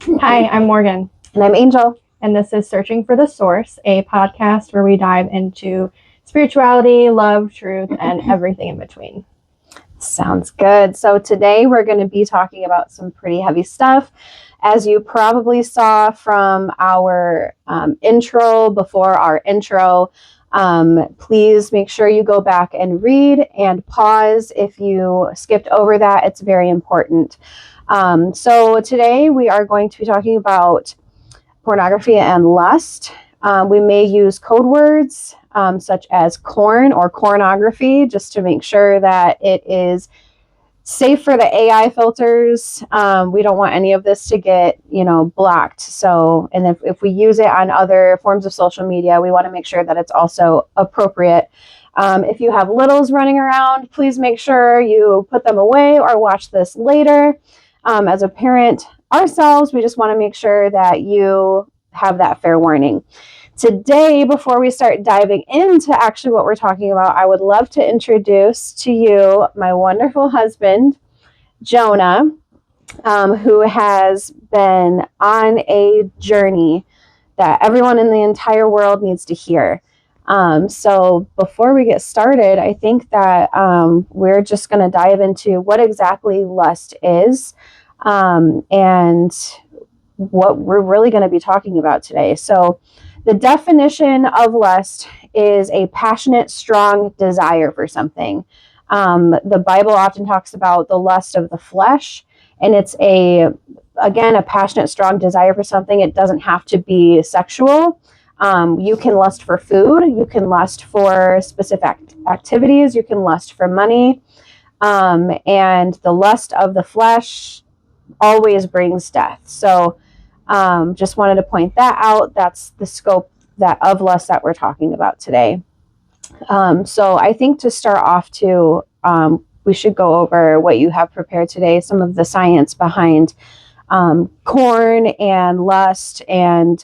Hi, I'm Morgan. And I'm Angel. And this is Searching for the Source, a podcast where we dive into spirituality, love, truth, and everything in between. Sounds good. So today we're going to be talking about some pretty heavy stuff. As you probably saw from our intro, before our intro, please make sure you go back and read and pause if you skipped over that. It's very important. So today we are going to be talking about pornography and lust. We may use code words such as corn or cornography just to make sure that it is safe for the AI filters. We don't want any of this to get, blocked. So, and if we use it on other forms of social media, we want to make sure that it's also appropriate. If you have littles running around, please make sure you put them away or watch this later. As a parent ourselves, we just want to make sure that you have that fair warning. Today, before we start diving into actually what we're talking about, I would love to introduce to you my wonderful husband, Jonah, who has been on a journey that everyone in the entire world needs to hear. So before we get started, I think that we're just going to dive into what exactly lust is and what we're really going to be talking about today. So the definition of lust is a passionate, strong desire for something. The Bible often talks about the lust of the flesh, and it's a passionate, strong desire for something. It doesn't have to be sexual. You can lust for food. You can lust for specific activities. You can lust for money. And the lust of the flesh always brings death. So just wanted to point that out. That's the scope of lust that we're talking about today. So I think to start off too, we should go over what you have prepared today, some of the science behind corn and lust. And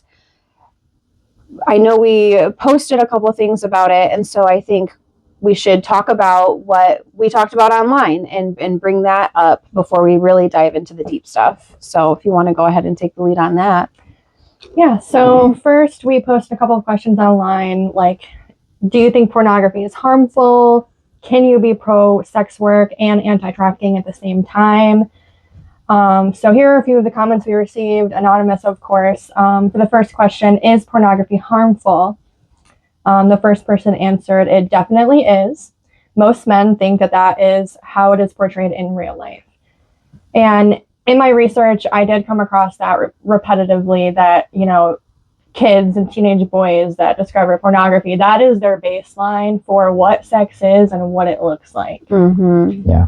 I know we posted a couple things about it. And so I think we should talk about what we talked about online and bring that up before we really dive into the deep stuff. So if you want to go ahead and take the lead on that. Yeah, so first we posted a couple of questions online, like, do you think pornography is harmful? Can you be pro-sex work and anti-trafficking at the same time? So here are a few of the comments we received, anonymous, of course. For the first question, is pornography harmful? The first person answered, it definitely is. Most men think that is how it is portrayed in real life. And in my research, I did come across that repetitively, that, kids and teenage boys that discover pornography, that is their baseline for what sex is and what it looks like. Mm-hmm. Yeah.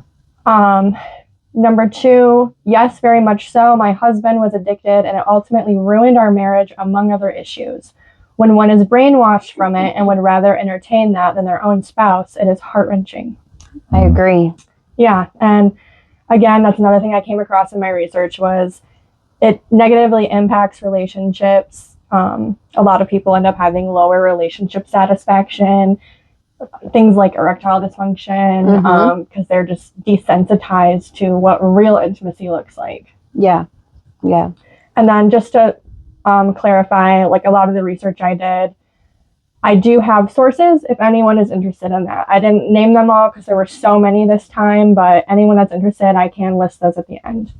Number two, yes, very much so. My husband was addicted and it ultimately ruined our marriage, among other issues. When one is brainwashed from it and would rather entertain that than their own spouse, it is heart-wrenching. I agree. Yeah, and again, that's another thing I came across in my research was it negatively impacts relationships. A lot of people end up having lower relationship satisfaction, things like erectile dysfunction, because they're just desensitized to what real intimacy looks like. Yeah. And then just to clarify, like a lot of the research I did, I do have sources if anyone is interested in that. I didn't name them all because there were so many this time, but anyone that's interested, I can list those at the end.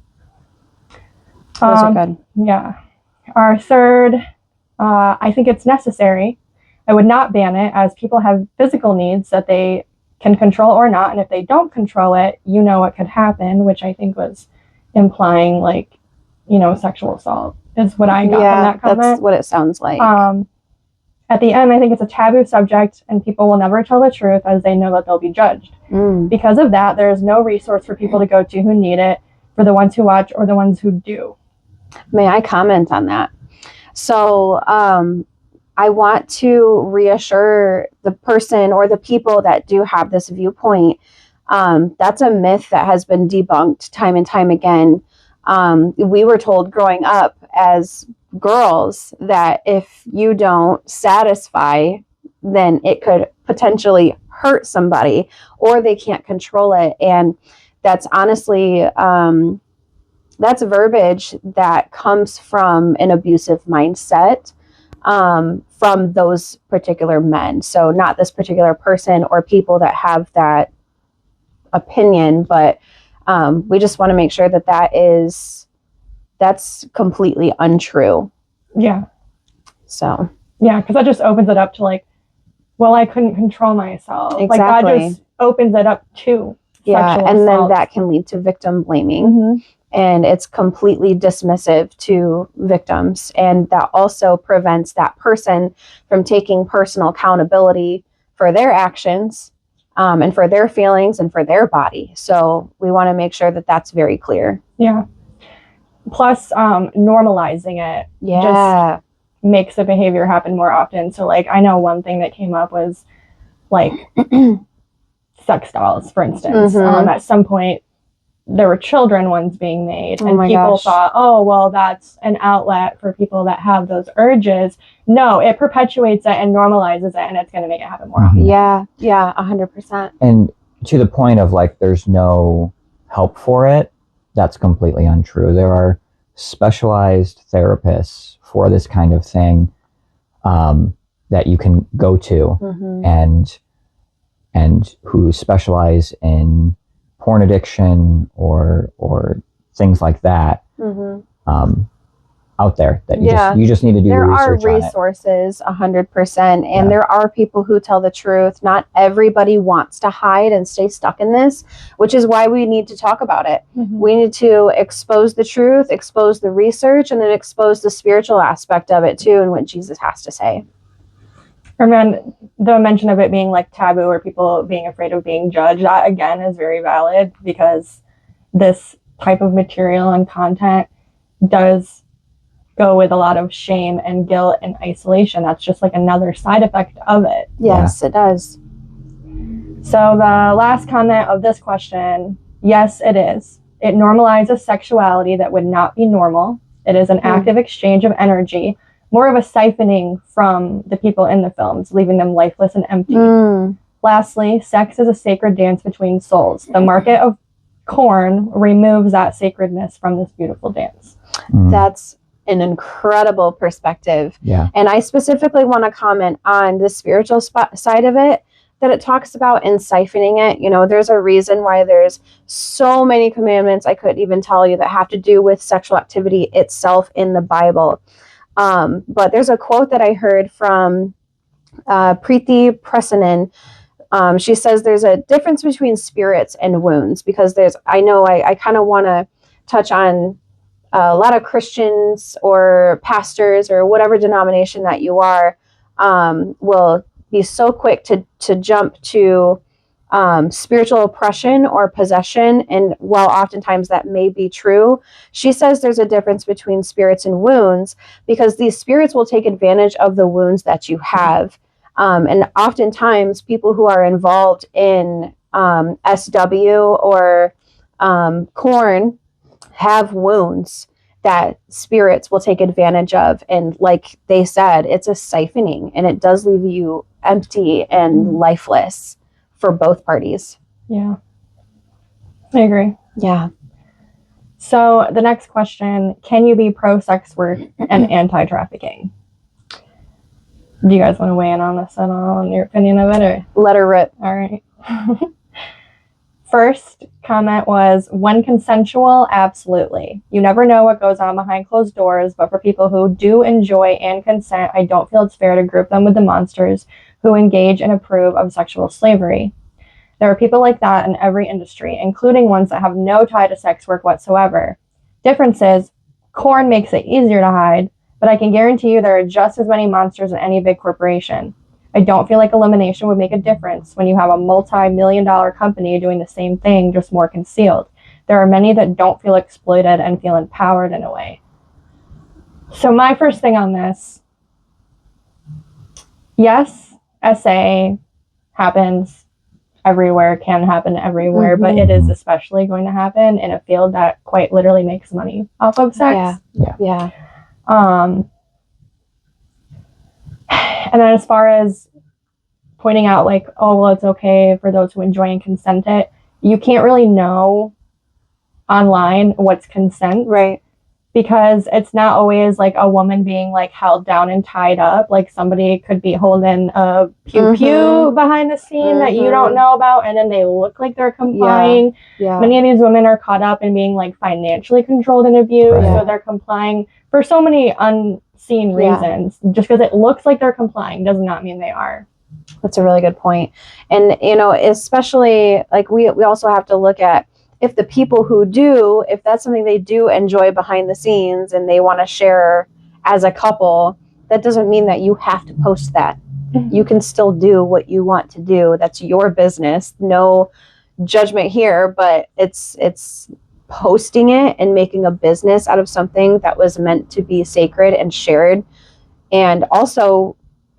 Those are good. Yeah. Our third, I think it's necessary. I would not ban it, as people have physical needs that they can control or not. And if they don't control it, what could happen, which I think was implying sexual assault is what I got from that comment. That's what it sounds like. At the end, I think it's a taboo subject and people will never tell the truth as they know that they'll be judged. Because of that, there is no resource for people to go to who need it, for the ones who watch or the ones who do. May I comment on that? So I want to reassure the person or the people that do have this viewpoint. That's a myth that has been debunked time and time again. We were told growing up as girls that if you don't satisfy, then it could potentially hurt somebody or they can't control it. And that's honestly that's verbiage that comes from an abusive mindset from those particular men. So not this particular person or people that have that opinion, but we just want to make sure that that's completely untrue. Yeah. So Yeah, because that just opens it up to like, well, I couldn't control myself. Exactly. Like God just opens it up to sexual and then assault. that can lead to victim blaming. And it's completely dismissive to victims. And that also prevents that person from taking personal accountability for their actions and for their feelings and for their body. So we want to make sure that that's very clear. Yeah. Plus, normalizing it just makes the behavior happen more often. So, like, I know one thing that came up was like sex dolls, for instance. At some point, there were children ones being made, and people thought, oh, well, that's an outlet for people that have those urges. No, it perpetuates it and normalizes it, and it's going to make it happen more often. Yeah, 100%. And to the point of like, there's no help for it, that's completely untrue. There are specialized therapists for this kind of thing that you can go to and who specialize in porn addiction or things like that out there that you just need to do research on it. There are resources 100%, and there are people who tell the truth. Not everybody wants to hide and stay stuck in this, which is why we need to talk about it. We need to expose the truth, expose the research, and then expose the spiritual aspect of it too, and what Jesus has to say. And then the mention of it being like taboo or people being afraid of being judged, that again is very valid, because this type of material and content does go with a lot of shame and guilt and isolation. That's just like another side effect of it. Yes, it does. So the last comment of this question, yes, it is. It normalizes sexuality that would not be normal. It is an active exchange of energy, more of a siphoning from the people in the films, leaving them lifeless and empty. Lastly, sex is a sacred dance between souls. The market of corn removes that sacredness from this beautiful dance. That's an incredible perspective. Yeah. And I specifically want to comment on the spiritual side of it that it talks about in siphoning it. You know, there's a reason why there's so many commandments I couldn't even tell you that have to do with sexual activity itself in the Bible. But there's a quote that I heard from Preeti Presanan. She says there's a difference between spirits and wounds, because I kind of want to touch on a lot of Christians or pastors or whatever denomination that you are will be so quick to jump to spiritual oppression or possession. And while oftentimes that may be true, she says there's a difference between spirits and wounds, because these spirits will take advantage of the wounds that you have. And oftentimes people who are involved in SW or corn have wounds that spirits will take advantage of. And like they said, it's a siphoning, and it does leave you empty and lifeless for both parties. Yeah, I agree. Yeah. So the next question, can you be pro-sex work and anti-trafficking? Do you guys want to weigh in on this at all, and your opinion of it? Or? Let her rip. All right. First comment was, when consensual, absolutely. You never know what goes on behind closed doors, but for people who do enjoy and consent, I don't feel it's fair to group them with the monsters who engage and approve of sexual slavery. There are people like that in every industry, including ones that have no tie to sex work whatsoever. Difference is, corn makes it easier to hide, but I can guarantee you there are just as many monsters in any big corporation. I don't feel like elimination would make a difference when you have a multi-million-dollar company doing the same thing, just more concealed. There are many that don't feel exploited and feel empowered in a way. So my first thing on this, yes, SA happens everywhere, can happen everywhere, but it is especially going to happen in a field that quite literally makes money off of sex. Yeah. And then as far as pointing out like, oh, well, it's okay for those who enjoy and consent it, you can't really know online what's consent, Right. because it's not always like a woman being like held down and tied up. Like somebody could be holding a pew pew behind the scene that you don't know about, and then they look like they're complying. Yeah. Many of these women are caught up in being like financially controlled and abused, Right. so they're complying for so many unseen reasons. Just because it looks like they're complying does not mean they are. That's a really good point. And, you know, especially like we also have to look at if the people who do, if that's something they do enjoy behind the scenes and they want to share as a couple, that doesn't mean that you have to post that. You can still do what you want to do. That's your business. No judgment here, but it's posting it and making a business out of something that was meant to be sacred and shared, and also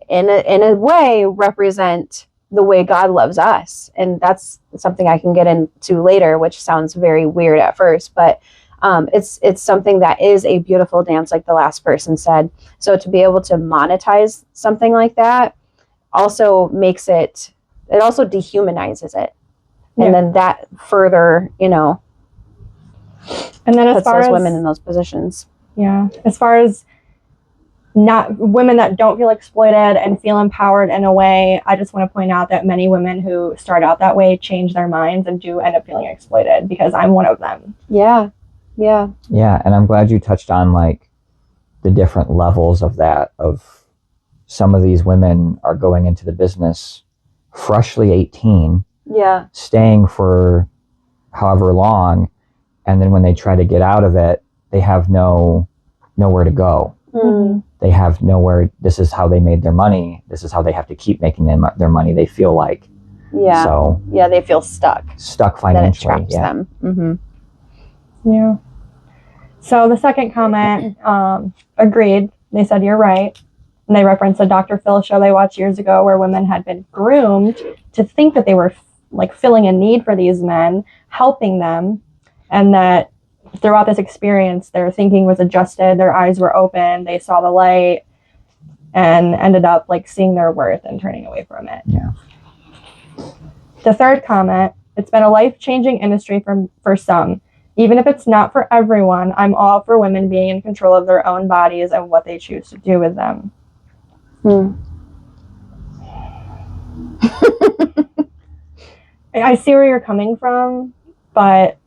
in a way represent the way God loves us. And that's something I can get into later, which sounds very weird at first, but it's something that is a beautiful dance, like the last person said. So to be able to monetize something like that also makes it also dehumanizes it. Yeah. And then that further, you know, And then as puts far those as women in those positions. yeah, as far as not women that don't feel exploited and feel empowered in a way, I just want to point out that many women who start out that way change their minds and do end up feeling exploited, because I'm one of them. Yeah. Yeah, and I'm glad you touched on like the different levels of that. Of some of these women are going into the business freshly 18, Yeah. staying for however long, and then when they try to get out of it, they have nowhere to go. Mm. They have nowhere. This is how they made their money. This is how they have to keep making their money. They feel like Yeah. so Yeah, they feel stuck. stuck Then it financially. traps them. Mm-hmm. Yeah. So the second comment, agreed. They said, you're right. And they referenced the Dr. Phil show they watched years ago, where women had been groomed to think that they were like filling a need for these men, helping them, and that throughout this experience, their thinking was adjusted, their eyes were open, they saw the light, and ended up like seeing their worth and turning away from it. Yeah. The third comment, it's been a life-changing industry for some. Even if it's not for everyone, I'm all for women being in control of their own bodies and what they choose to do with them. I see where you're coming from, but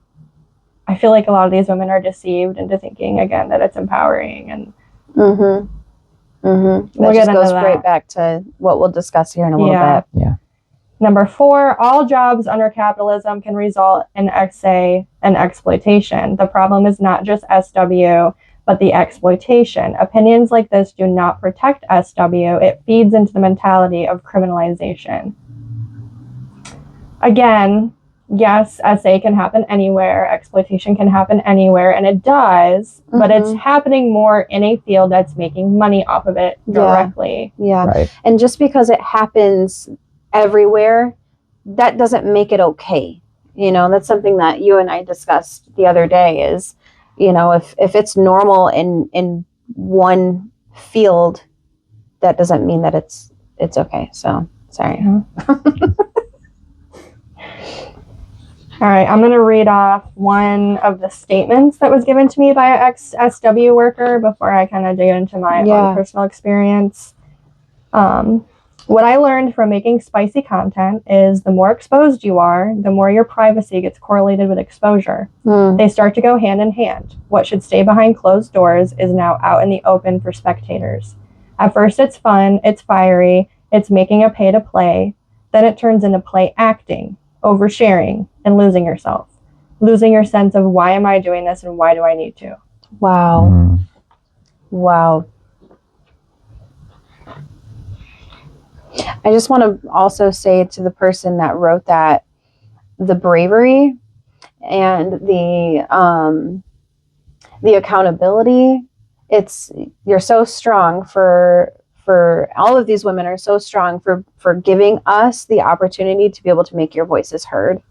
I feel like a lot of these women are deceived into thinking, again, that it's empowering. And That We'll just get goes into that. right back to what we'll discuss here in a little bit. Yeah. Number 4, all jobs under capitalism can result in XA and exploitation. The problem is not just SW, but the exploitation. Opinions like this do not protect SW. It feeds into the mentality of criminalization. Again, yes, SA can happen anywhere, exploitation can happen anywhere, and it does, but it's happening more in a field that's making money off of it directly. Yeah. Right. And just because it happens everywhere, that doesn't make it okay. You know, that's something that you and I discussed the other day is, you know, if it's normal in one field, that doesn't mean that it's okay. So, sorry. All right, I'm going to read off one of the statements that was given to me by an ex-SW worker before I kind of dig into my own personal experience. What I learned from making spicy content is the more exposed you are, the more your privacy gets correlated with exposure. They start to go hand in hand. What should stay behind closed doors is now out in the open for spectators. At first it's fun, it's fiery, it's making a pay to play. Then it turns into play acting, oversharing, and losing yourself. Losing your sense of why am I doing this and why do I need to? Wow. Wow. I just want to also say to the person that wrote that, the bravery and the accountability, you're so strong for all of these women are so strong for giving us the opportunity to be able to make your voices heard.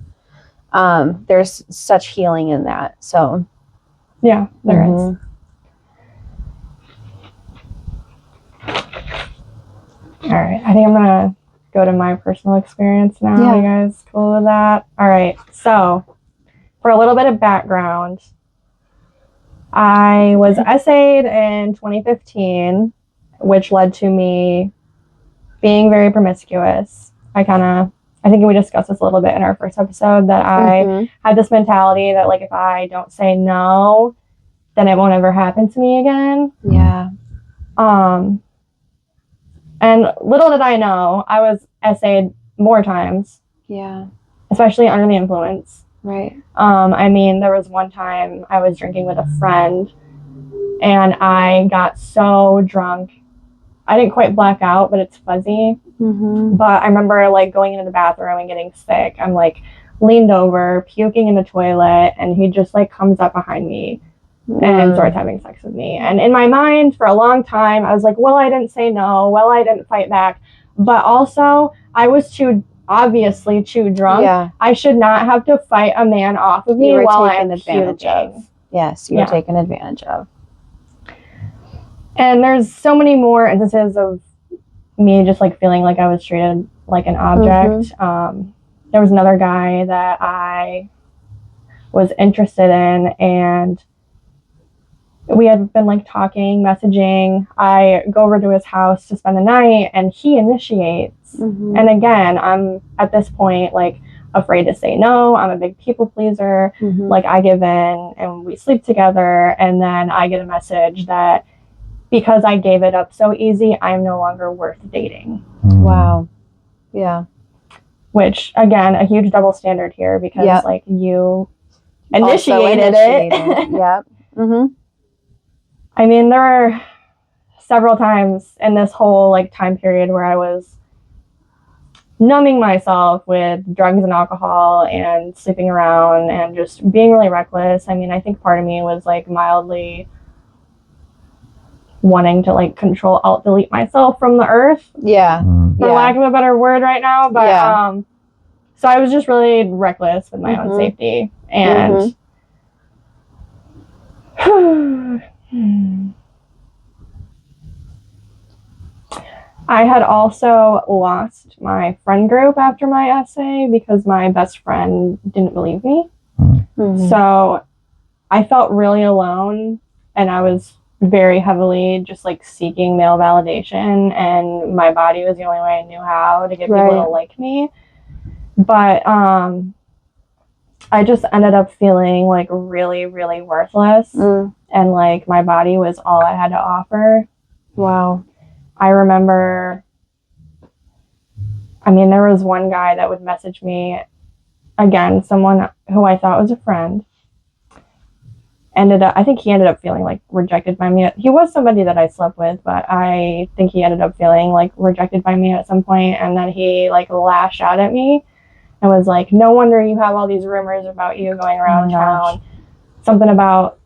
There's such healing in that. So yeah, there is. All right, I think I'm gonna go to my personal experience now. Yeah. You guys cool with that? All right, so for a little bit of background, I was essayed in 2015, which led to me being very promiscuous. I think we discussed this a little bit in our first episode, that I had this mentality that, like, if I don't say no, then it won't ever happen to me again. Yeah. And little did I know, I was essayed more times, Yeah. especially under the influence. Right. I mean, there was one time I was drinking with a friend and I got so drunk. I didn't quite black out, but it's fuzzy. But I remember, like, going into the bathroom and getting sick. I'm, like, leaned over, puking in the toilet, and he just, like, comes up behind me and starts having sex with me. And in my mind, for a long time, I was like, well, I didn't say no. Well, I didn't fight back. But also, I was obviously too drunk. Yeah. I should not have to fight a man off of me You were while taken I'm advantage of. puking. Yes, you were taken advantage of. And there's so many more instances of me just, like, feeling like I was treated like an object. There was another guy that I was interested in, and we had been, like, talking, messaging. I go over to his house to spend the night, and he initiates. And again, I'm at this point, like, afraid to say no. I'm a big people pleaser. Like, I give in, and we sleep together, and then I get a message that because I gave it up so easy, I'm no longer worth dating. Wow. Yeah. Which, again, a huge double standard here, because like, you Also initiated it. Yep. I mean, there were several times in this whole, like, time period where I was numbing myself with drugs and alcohol and sleeping around and just being really reckless. I mean, I think part of me was, like, mildly wanting to, like, control, alt delete myself from the earth, Yeah. for lack of a better word right now. But so I was just really reckless with my own safety. And I had also lost my friend group after my essay because my best friend didn't believe me. So I felt really alone, and I was very heavily just, like, seeking male validation, and my body was the only way I knew how to get people to like me. But I just ended up feeling, like, really, really worthless, and, like, my body was all I had to offer. Wow. I remember, I mean, there was one guy that would message me, again, someone who I thought was a friend. I think he ended up feeling, like, rejected by me. He was somebody that I slept with, but I think he ended up feeling, like, rejected by me at some point, and then he, like, lashed out at me and was like, no wonder you have all these rumors about you going around town. Something about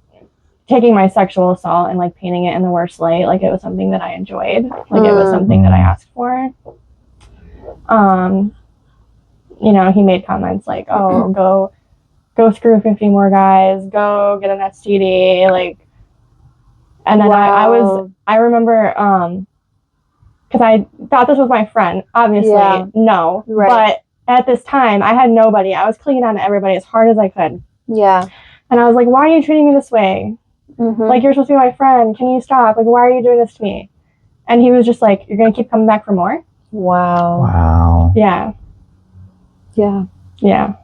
taking my sexual assault and, like, painting it in the worst light, like it was something that I enjoyed, like it was something that I asked for. You know, he made comments like, oh, go screw 50 more guys, go get an STD, like. And then I remember, because I thought this was my friend, obviously, no. But at this time, I had nobody. I was clinging on to everybody as hard as I could. Yeah. And I was like, why are you treating me this way? Like, you're supposed to be my friend. Can you stop? Like, why are you doing this to me? And he was just like, you're going to keep coming back for more? Wow. Wow. Yeah. Yeah. Yeah.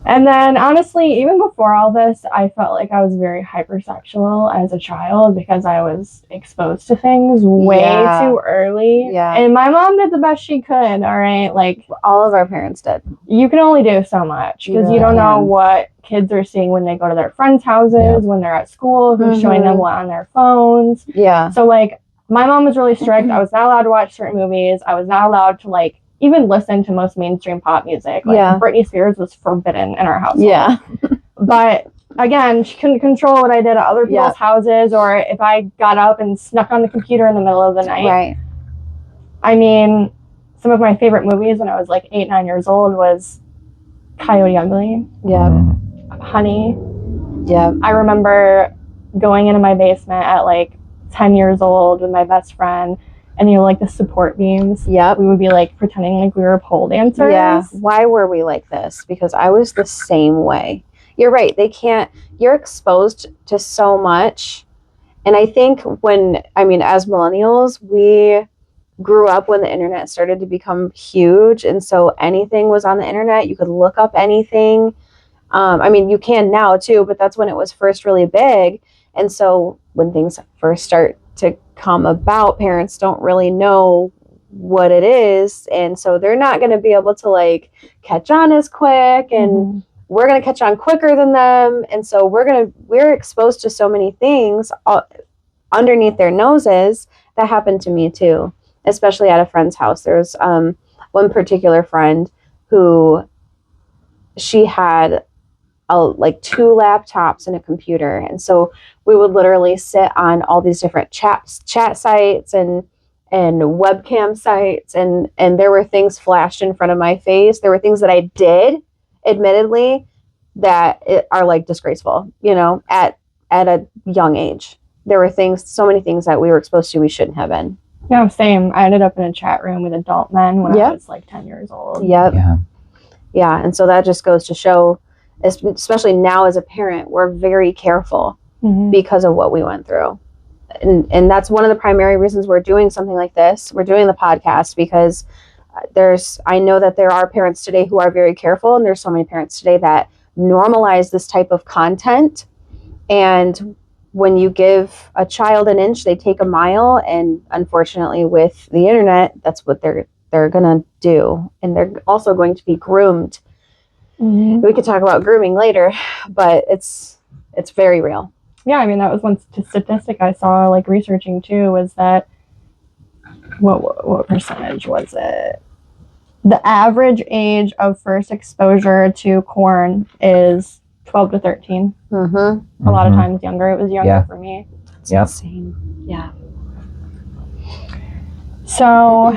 And then, honestly, even before all this, I felt like I was very hypersexual as a child because I was exposed to things way too early. Yeah. And my mom did the best she could, all right? Like, all of our parents did. You can only do so much because you don't know what kids are seeing when they go to their friends' houses, when they're at school, who's showing them what on their phones. Yeah. So, like, my mom was really strict. I was not allowed to watch certain movies. I was not allowed to, like, even listen to most mainstream pop music. Like, Britney Spears was forbidden in our household. Yeah. But again, she couldn't control what I did at other people's houses, or if I got up and snuck on the computer in the middle of the night. Right. I mean, some of my favorite movies when I was like 8, 9 years old was Coyote Ugly. Yeah. Honey. Yeah. I remember going into my basement at like 10 years old with my best friend and like the support beams. Yep. We would be like pretending like we were pole dancers. Yeah. Why were we like this? Because I was the same way. You're right. You're exposed to so much. And I think as millennials, we grew up when the internet started to become huge. And so anything was on the internet. You could look up anything. You can now too, but that's when it was first really big. And so when things first start to come about, parents don't really know what it is. And so they're not going to be able to like catch on as quick, and we're going to catch on quicker than them. And so we're exposed to so many things underneath their noses. That happened to me too, especially at a friend's house. There's one particular friend who she had like 2 laptops and a computer. And so we would literally sit on all these different chat sites and webcam sites. And there were things flashed in front of my face. There were things that I did, admittedly, that are like disgraceful, at a young age. There were so many things that we were exposed to we shouldn't have been. Yeah, same. I ended up in a chat room with adult men when I was like 10 years old. Yep. Yeah. And so that just goes to show, especially now as a parent, we're very careful because of what we went through. And that's one of the primary reasons we're doing something like this. We're doing the podcast because I know that there are parents today who are very careful, and there's so many parents today that normalize this type of content. And when you give a child an inch, they take a mile. And unfortunately, with the internet, that's what they're going to do. And they're also going to be groomed. We could talk about grooming later, but it's very real. Yeah, that was one statistic I saw, like researching too, was that what percentage was it? The average age of first exposure to porn is 12 to 13. A lot of times younger. It was younger for me. It's insane. Yeah. So,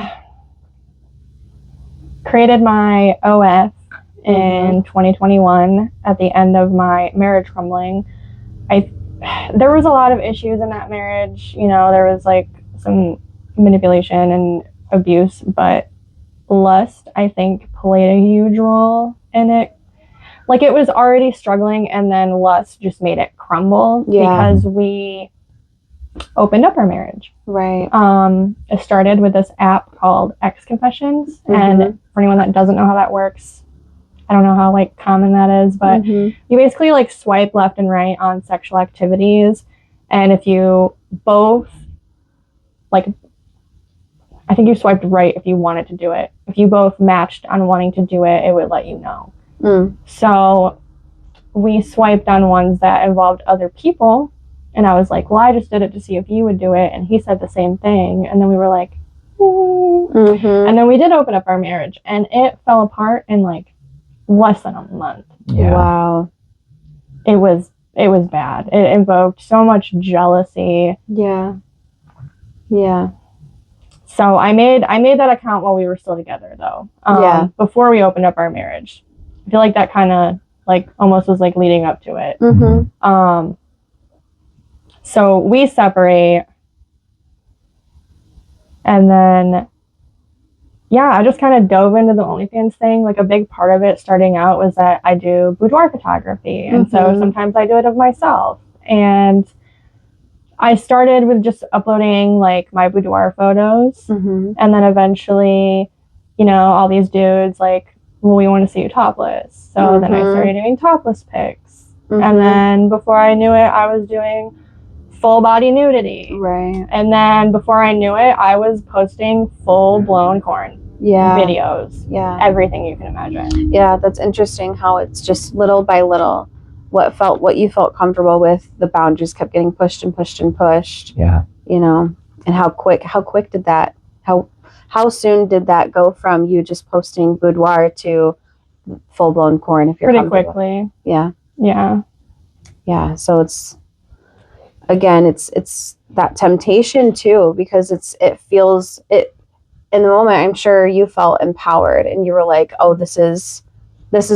created my OF in 2021 at the end of my marriage crumbling. There was a lot of issues in that marriage. There was like some manipulation and abuse, but lust, I think, played a huge role in it. Like, it was already struggling, and then lust just made it crumble because we opened up our marriage. Right. It started with this app called X Confessions, and for anyone that doesn't know how that works, I don't know how like common that is, but you basically like swipe left and right on sexual activities, and if you both I think you swiped right if you wanted to do it. If you both matched on wanting to do it, it would let you know. So we swiped on ones that involved other people, and I was like, well, I just did it to see if you would do it, and he said the same thing, and then we were like, and then we did open up our marriage, and it fell apart in like less than a month. Wow. It was bad. It invoked so much jealousy. Yeah. So I made that account while we were still together, though. Before we opened up our marriage. I feel like that kind of like almost was like leading up to it. So we separate, and then I just kind of dove into the OnlyFans thing. Like, a big part of it starting out was that I do boudoir photography, and so sometimes I do it of myself. And I started with just uploading like my boudoir photos, and then eventually, all these dudes like, well, we want to see you topless. So then I started doing topless pics, and then before I knew it, I was doing full body nudity. Right. And then before I knew it, I was posting full blown porn videos. Yeah. Everything you can imagine. Yeah, that's interesting how it's just little by little what you felt comfortable with, the boundaries kept getting pushed and pushed and pushed. Yeah. And how quick did that how soon did that go from you just posting boudoir to full blown porn if you're pretty quickly. Yeah. So it's that temptation too, because it feels in the moment. I'm sure you felt empowered and you were like, oh, this is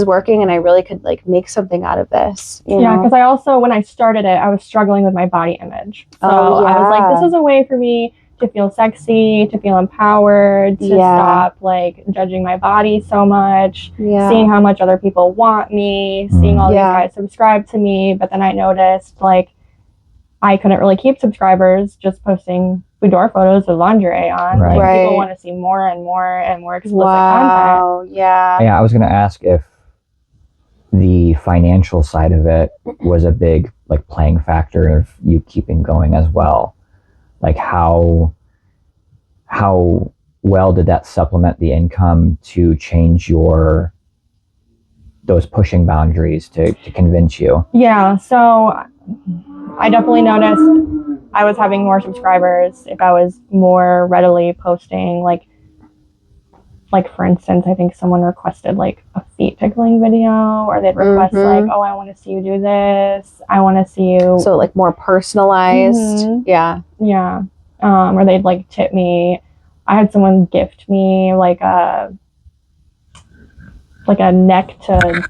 working, and I really could like make something out of this. Because I also, when I started it, I was struggling with my body image. So I was like, this is a way for me to feel sexy, to feel empowered, to Yeah. stop like judging my body so much, Yeah. seeing how much other people want me, seeing all Yeah. these guys subscribe to me. But then I noticed like I couldn't really keep subscribers just posting boudoir photos with lingerie on. Right. Like people Right. want to see more and more and more explicit content. Wow. Yeah. Yeah, I was going to ask if the financial side of it was a big like playing factor of you keeping going as well. Like how well did that supplement the income to change those pushing boundaries to convince you? Yeah, so I definitely noticed I was having more subscribers if I was more readily posting like for instance, I think someone requested like a feet tickling video, or they'd request like, oh, I want to see you do this. I want to see you. So like more personalized. Mhm. Yeah. Yeah. Or they'd like tip me. I had someone gift me like a neck to,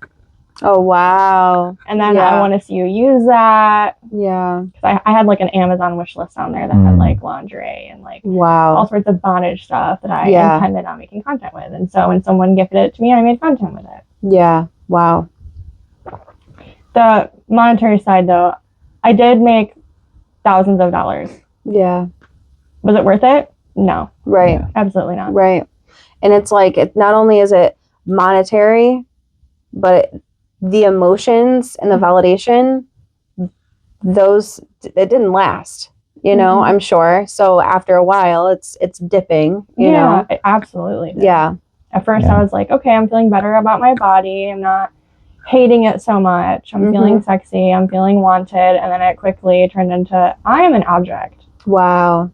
Oh wow. and then Yeah. I want to see you use that. Yeah. Because I had like an Amazon wish list on there that had like lingerie and like all Wow. sorts of bondage stuff that I Yeah. intended on making content with. And so when someone gifted it to me, I made content with it. Yeah. Wow. The monetary side, though, I did make thousands of dollars. Yeah. Was it worth it? No, Right. Yeah. absolutely not. Right. And it's like, it not only is it monetary, but the emotions and the validation, it didn't last, you know, Mhm. I'm sure. So after a while, it's dipping, you know? it absolutely did. Yeah. At first, Yeah. I was like, okay, I'm feeling better about my body. I'm not hating it so much. I'm Mhm. feeling sexy. I'm feeling wanted. And then it quickly turned into, I am an object. Wow.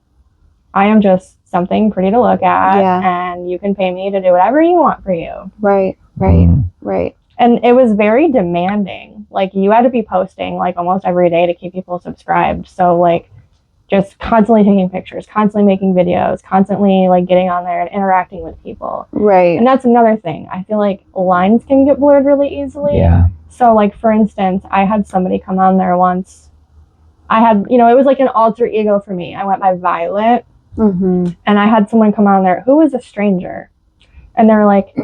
I am just something pretty to look at. Yeah. And you can pay me to do whatever you want for you. Right. Right. Mm. Right. And it was very demanding. Like, you had to be posting like almost every day to keep people subscribed. So like just constantly taking pictures, constantly making videos, constantly like getting on there and interacting with people. Right. And that's another thing. I feel like lines can get blurred really easily. Yeah. So like for instance, I had somebody come on there once. I had, it was like an alter ego for me. I went by Violet, Mm-hmm. and I had someone come on there who was a stranger. And they're like,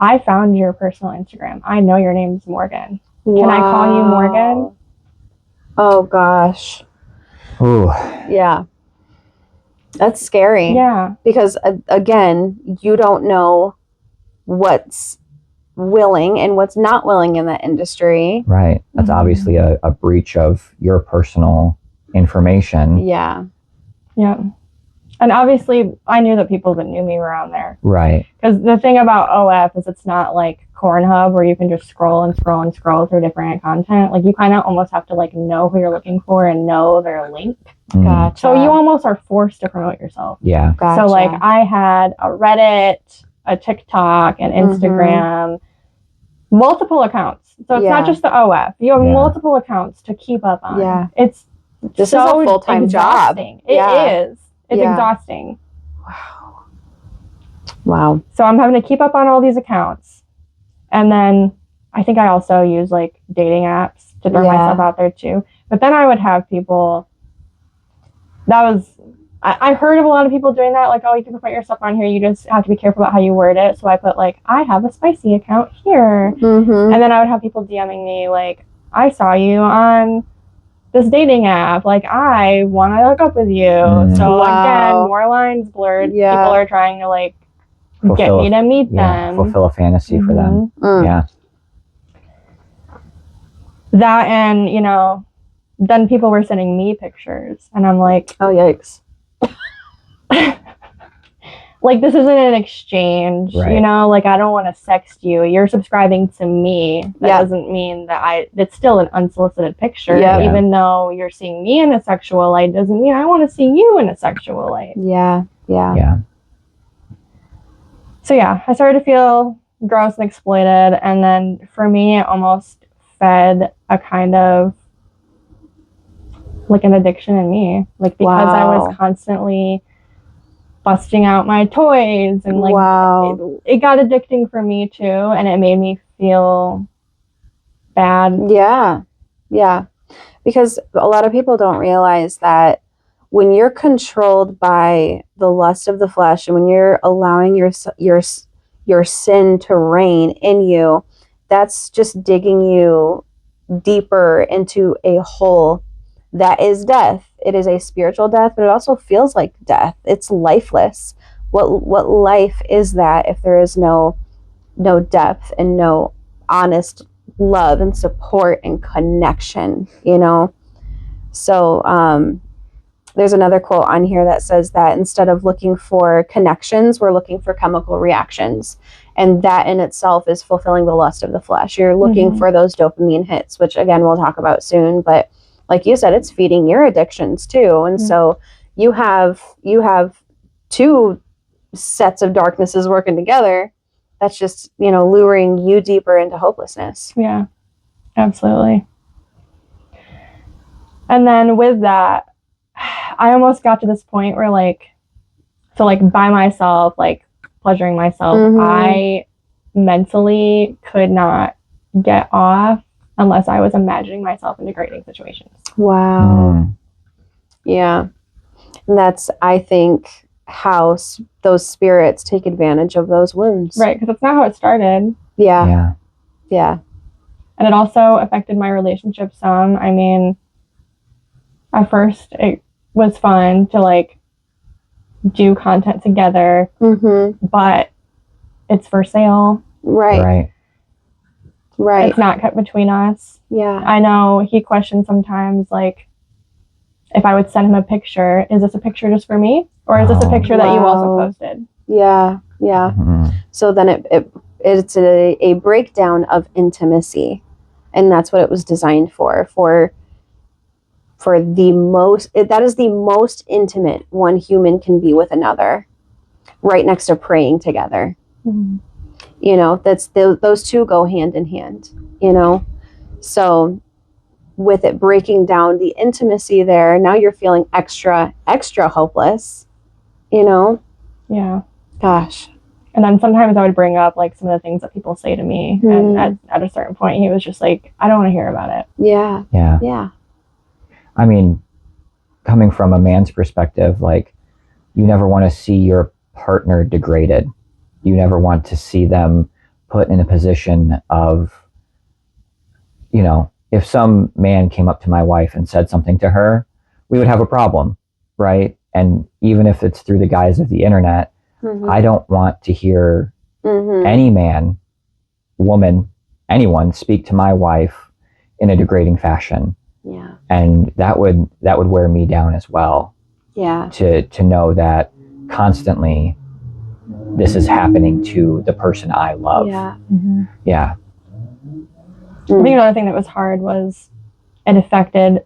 I found your personal Instagram. I know your name's Morgan. Can I call you Morgan? Oh gosh. Ooh. Yeah. That's scary. Yeah. Because again, you don't know what's willing and what's not willing in that industry. Right. That's Mhm. obviously a breach of your personal information. Yeah. Yeah. And obviously, I knew that people that knew me were on there. Right. Because the thing about OF is it's not like Pornhub where you can just scroll and scroll and scroll through different content. Like, you kind of almost have to like know who you're looking for and know their link. Mm. Gotcha. So you almost are forced to promote yourself. Yeah. Gotcha. So like I had a Reddit, a TikTok, an Instagram, multiple accounts. So it's Yeah. not just the OF. You have Yeah. multiple accounts to keep up on. Yeah. It's This so is a full-time job. exhausting. It Yeah. is. It's Yeah. exhausting. Wow. So I'm having to keep up on all these accounts. And then I think I also use like dating apps to throw Yeah. myself out there too. But then I would have people I heard of a lot of people doing that, like, oh, you can put yourself on here, you just have to be careful about how you word it. So I put like, I have a spicy account here. Mm-hmm. And then I would have people DMing me like, I saw you on this dating app. Like, I want to hook up with you. Mm. So Wow. again, more lines blurred. Yeah. People are trying to like get Fulfill- me to meet Yeah. them. Fulfill a fantasy for them. Mm. Yeah. That and, then people were sending me pictures. And I'm like, Oh, yikes. like, this isn't an exchange, Right. like, I don't want to sext you. You're subscribing to me. That Yeah. doesn't mean that it's still an unsolicited picture. Yeah. Even though you're seeing me in a sexual light doesn't mean I want to see you in a sexual light. Yeah. Yeah. Yeah. So yeah, I started to feel gross and exploited. And then for me, it almost fed a kind of like an addiction in me. Like, because I Wow. was constantly busting out my toys and like Wow. it got addicting for me too, and it made me feel bad. Yeah. Yeah. Because a lot of people don't realize that when you're controlled by the lust of the flesh, and when you're allowing your sin to reign in you, that's just digging you deeper into a hole that is death. It is a spiritual death, but it also feels like death. It's lifeless. What life is that if there is no depth and no honest love and support and connection, you know? So there's another quote on here that says that instead of looking for connections, we're looking for chemical reactions. And that in itself is fulfilling the lust of the flesh. You're looking for those dopamine hits, which again, we'll talk about soon. But like you said, it's feeding your addictions too. And so you have two sets of darknesses working together. That's just, luring you deeper into hopelessness. Yeah, absolutely. And then with that, I almost got to this point where by myself, pleasuring myself, I mentally could not get off unless I was imagining myself in degrading situations. Wow. Yeah. And that's, I think, how those spirits take advantage of those wounds. Right, because that's not how it started. Yeah. And it also affected my relationship some. I mean, at first it was fun to do content together, but it's for sale. Right. It's not kept between us. Yeah. I know he questioned sometimes, if I would send him a picture, is this a picture just for me? Or is this a picture that you also posted? Yeah. So then it's a breakdown of intimacy. And that's what it was designed for that is the most intimate one human can be with another, right next to praying together. That's those two go hand in hand, so with it breaking down the intimacy there, now you're feeling extra hopeless, Yeah. Gosh. And then sometimes I would bring up some of the things that people say to me, and at a certain point he was just like, I don't want to hear about it. Yeah. I mean, coming from a man's perspective, you never want to see your partner degraded. You never want to see them put in a position of, if some man came up to my wife and said something to her, we would have a problem, right? And even if it's through the guise of the internet, I don't want to hear any man, woman, anyone speak to my wife in a degrading fashion. Yeah. And that would wear me down as well. Yeah. To know that constantly this is happening to the person I love. Yeah. Yeah. I think another thing that was hard was it affected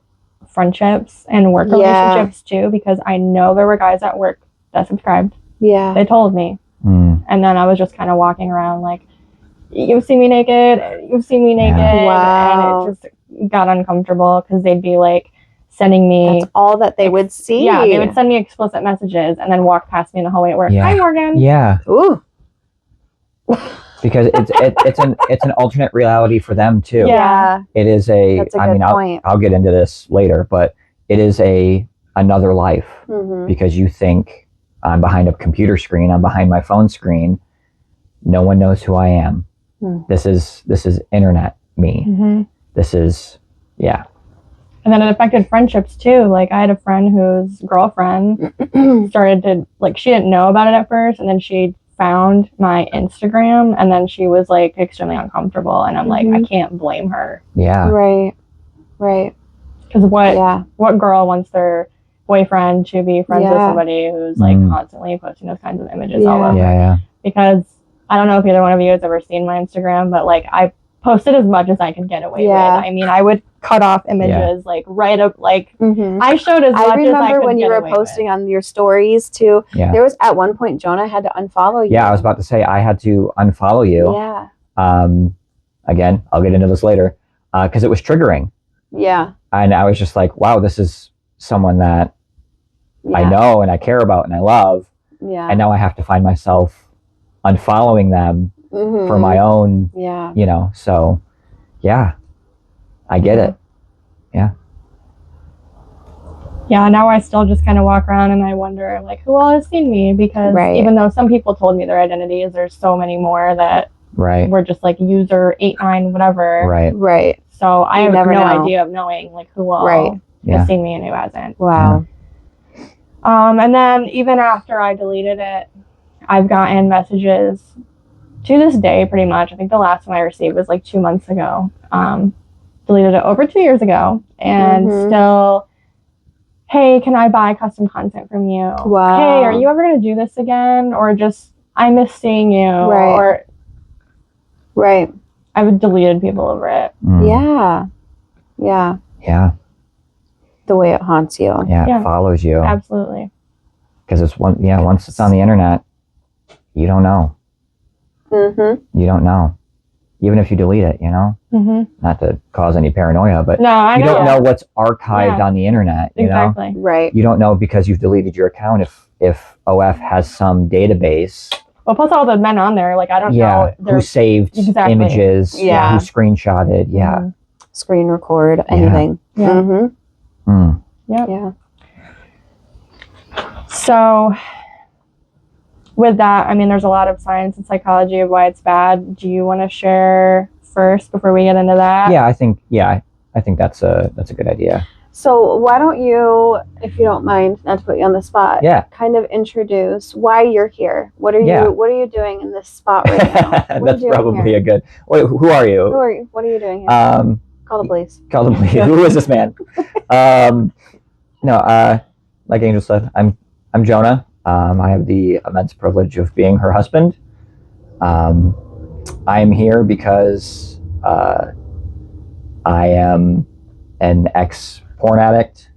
friendships and work relationships too, because I know there were guys at work that subscribed. Yeah. They told me. And then I was just kind of walking around you've seen me naked. Wow. And it just got uncomfortable because they'd be sending me. That's all that they would see. Yeah, they would send me explicit messages and then walk past me in the hallway at work. Yeah. Hi, Morgan. Yeah. Ooh. Because it's an alternate reality for them too. Yeah. It is That's a good point. I'll get into this later, but it is another life because you think I'm behind a computer screen, I'm behind my phone screen. No one knows who I am. This is internet me. This is, yeah. And then it affected friendships too. I had a friend whose girlfriend started to, she didn't know about it at first, and then she found my Instagram, and then she was extremely uncomfortable, and I'm I can't blame her. Yeah. Right. Because what girl wants their boyfriend to be friends with somebody who's constantly posting those kinds of images all over? Yeah. Because I don't know if either one of you has ever seen my Instagram, but I posted as much as I could get away with. I mean, I would cut off images right up I showed as much as I could. I remember when you were posting on your stories too. Yeah. There was at one point Jonah had to unfollow you. Yeah, I was about to say I had to unfollow you. Yeah. Again, I'll get into this later because it was triggering. Yeah. And I was just wow, this is someone that I know and I care about and I love. Yeah. And now I have to find myself unfollowing them for my own, so yeah, I get it. Yeah. Yeah, now I still just kind of walk around and I wonder, like, who all has seen me? Because Right. even though some people told me their identities, there's so many more that Right. were just like user 89 whatever. Right. Right. So I You have never no know. idea of knowing like who all Right. Yeah. has seen me and who hasn't. Wow. And then even after I deleted it, I've gotten messages to this day pretty much. I think the last one I received was like 2 months ago. Deleted it over 2 years ago, and Mhm. still, hey, can I buy custom content from you? Wow. Hey, are you ever going to do this again? Or just, I miss seeing you. Right. Or Right. I've deleted people over it. Mm. Yeah. Yeah. Yeah. The way it haunts you. Yeah. Yeah. It follows you. Absolutely. Because it's once it's on the internet, you don't know. Mm-hmm. You don't know. Even if you delete it, Mm-hmm. not to cause any paranoia, but No, I you know. don't know what's archived Yeah. on the internet, you know? Exactly. Right. You don't know because you've deleted your account if OF has some database. Well, plus all the men on there, like, I don't know. Who saved Exactly. images, Yeah. who screenshotted, yeah. Mhm. Screen record, anything. Yeah. Mm-hmm. Mm. Yep. Yeah. So with that, I mean, there's a lot of science and psychology of why it's bad. Do you want to share first before we get into that? Yeah, I think that's a good idea. So why don't you, if you don't mind, not to put you on the spot, Yeah. kind of introduce why you're here. What are Yeah. you doing in this spot right now? What are That's you doing probably here? a good. Wait, who are you? Who are you? What are you doing here? Call the police. Call them. Who is this man? No, like Angel said, I'm Jonah. I have the immense privilege of being her husband. I am here because I am an ex-porn addict.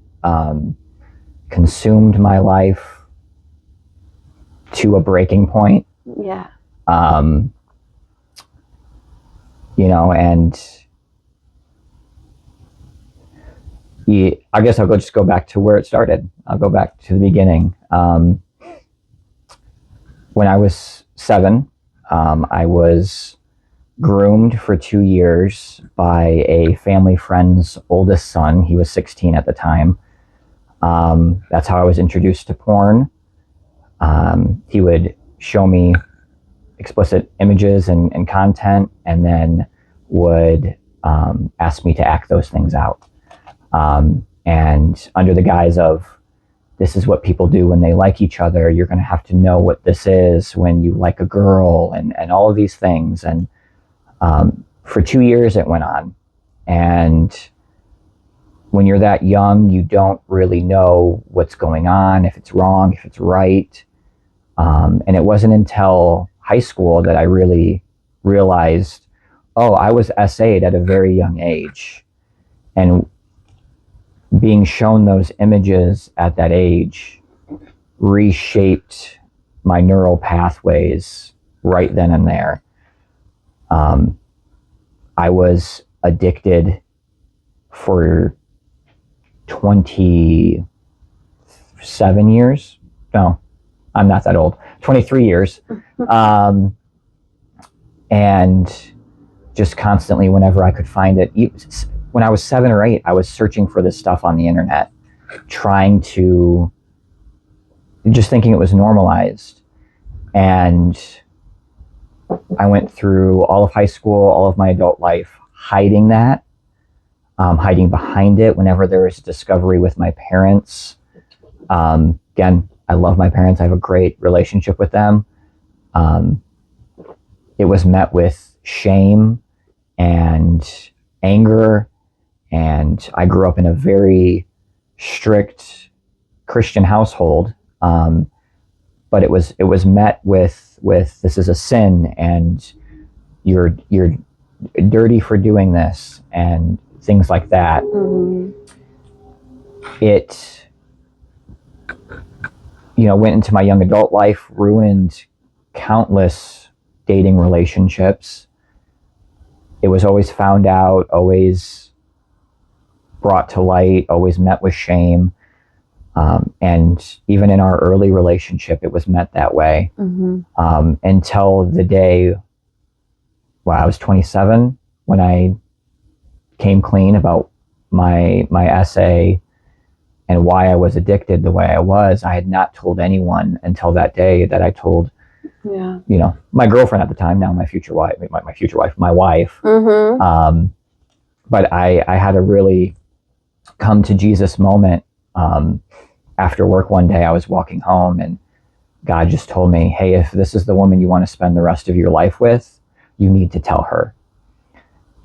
Consumed my life to a breaking point. Yeah. And I guess I'll just go back to where it started. I'll go back to the beginning. When I was 7, I was groomed for 2 years by a family friend's oldest son. He was 16 at the time. That's how I was introduced to porn. He would show me explicit images and content, and then would ask me to act those things out. And under the guise of, this is what people do when they like each other, you're going to have to know what this is when you like a girl, and all of these things. And for 2 years it went on. And when you're that young, you don't really know what's going on, if it's wrong, if it's right. And it wasn't until high school that I really realized, oh, I was SA'd at a very young age. And being shown those images at that age reshaped my neural pathways right then and there. I was addicted for 27 years. No, I'm not that old. 23 years. And just constantly, whenever I could find it, when I was 7 or 8, I was searching for this stuff on the internet, trying to, just thinking it was normalized. And I went through all of high school, all of my adult life, hiding that, hiding behind it whenever there was discovery with my parents. Again, I love my parents. I have a great relationship with them. It was met with shame and anger. And I grew up in a very strict Christian household. But it was met with this is a sin, and you're dirty for doing this, and things like that. Mm-hmm. It went into my young adult life, ruined countless dating relationships. It was always found out, always brought to light, always met with shame. And even in our early relationship, it was met that way. Mm-hmm. Until the day, I was 27 when I came clean about my SA, and why I was addicted the way I was. I had not told anyone until that day that I told, Yeah. you know, my girlfriend at the time, now my future wife, my wife. Mm-hmm. But I had a really come to Jesus moment. After work one day, I was walking home and God just told me, hey, if this is the woman you want to spend the rest of your life with, you need to tell her.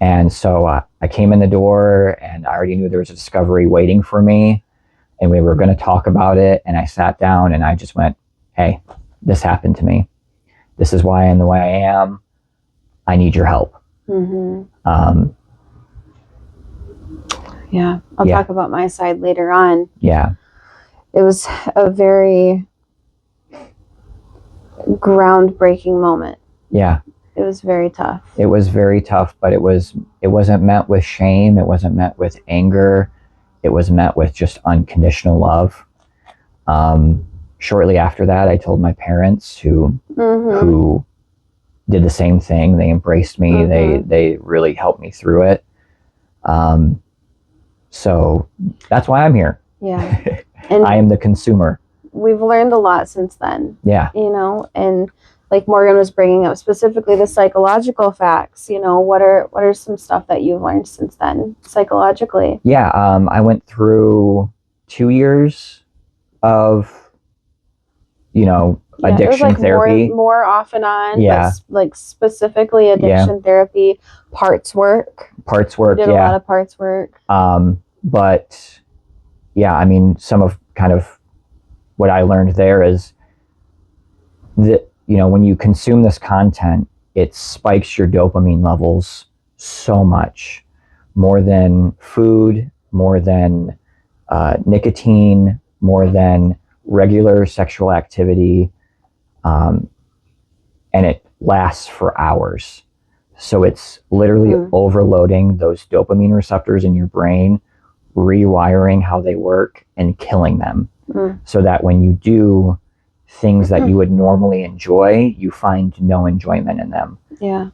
And so I came in the door and I already knew there was a discovery waiting for me and we were going to talk about it. And I sat down and I just went, hey, this happened to me. This is why I am the way I am. I need your help. Mm-hmm. Yeah. I'll Yeah. talk about my side later on. Yeah. It was a very groundbreaking moment. Yeah. It was very tough. It was very tough, but it wasn't met with shame. It wasn't met with anger. It was met with just unconditional love. Shortly after that, I told my parents who did the same thing. They embraced me. Mhm. They really helped me through it. So that's why I'm here. Yeah. And I am the consumer. we've learned a lot since then, Yeah. you know, and like Morgan was bringing up specifically the psychological facts, you know, what are some stuff that you've learned since then psychologically? Yeah. I went through 2 years of, you know, Yeah, it was addiction like therapy. more off and on, Yeah. but like specifically addiction therapy, parts work. Parts work. We did a lot of parts work. But yeah, I mean, some of kind of what I learned there is that, you know, when you consume this content, it spikes your dopamine levels so much, more than food, more than nicotine, more than regular sexual activity. And it lasts for hours. So it's literally overloading those dopamine receptors in your brain, rewiring how they work and killing them. So that when you do things that you would normally enjoy, you find no enjoyment in them. Yeah.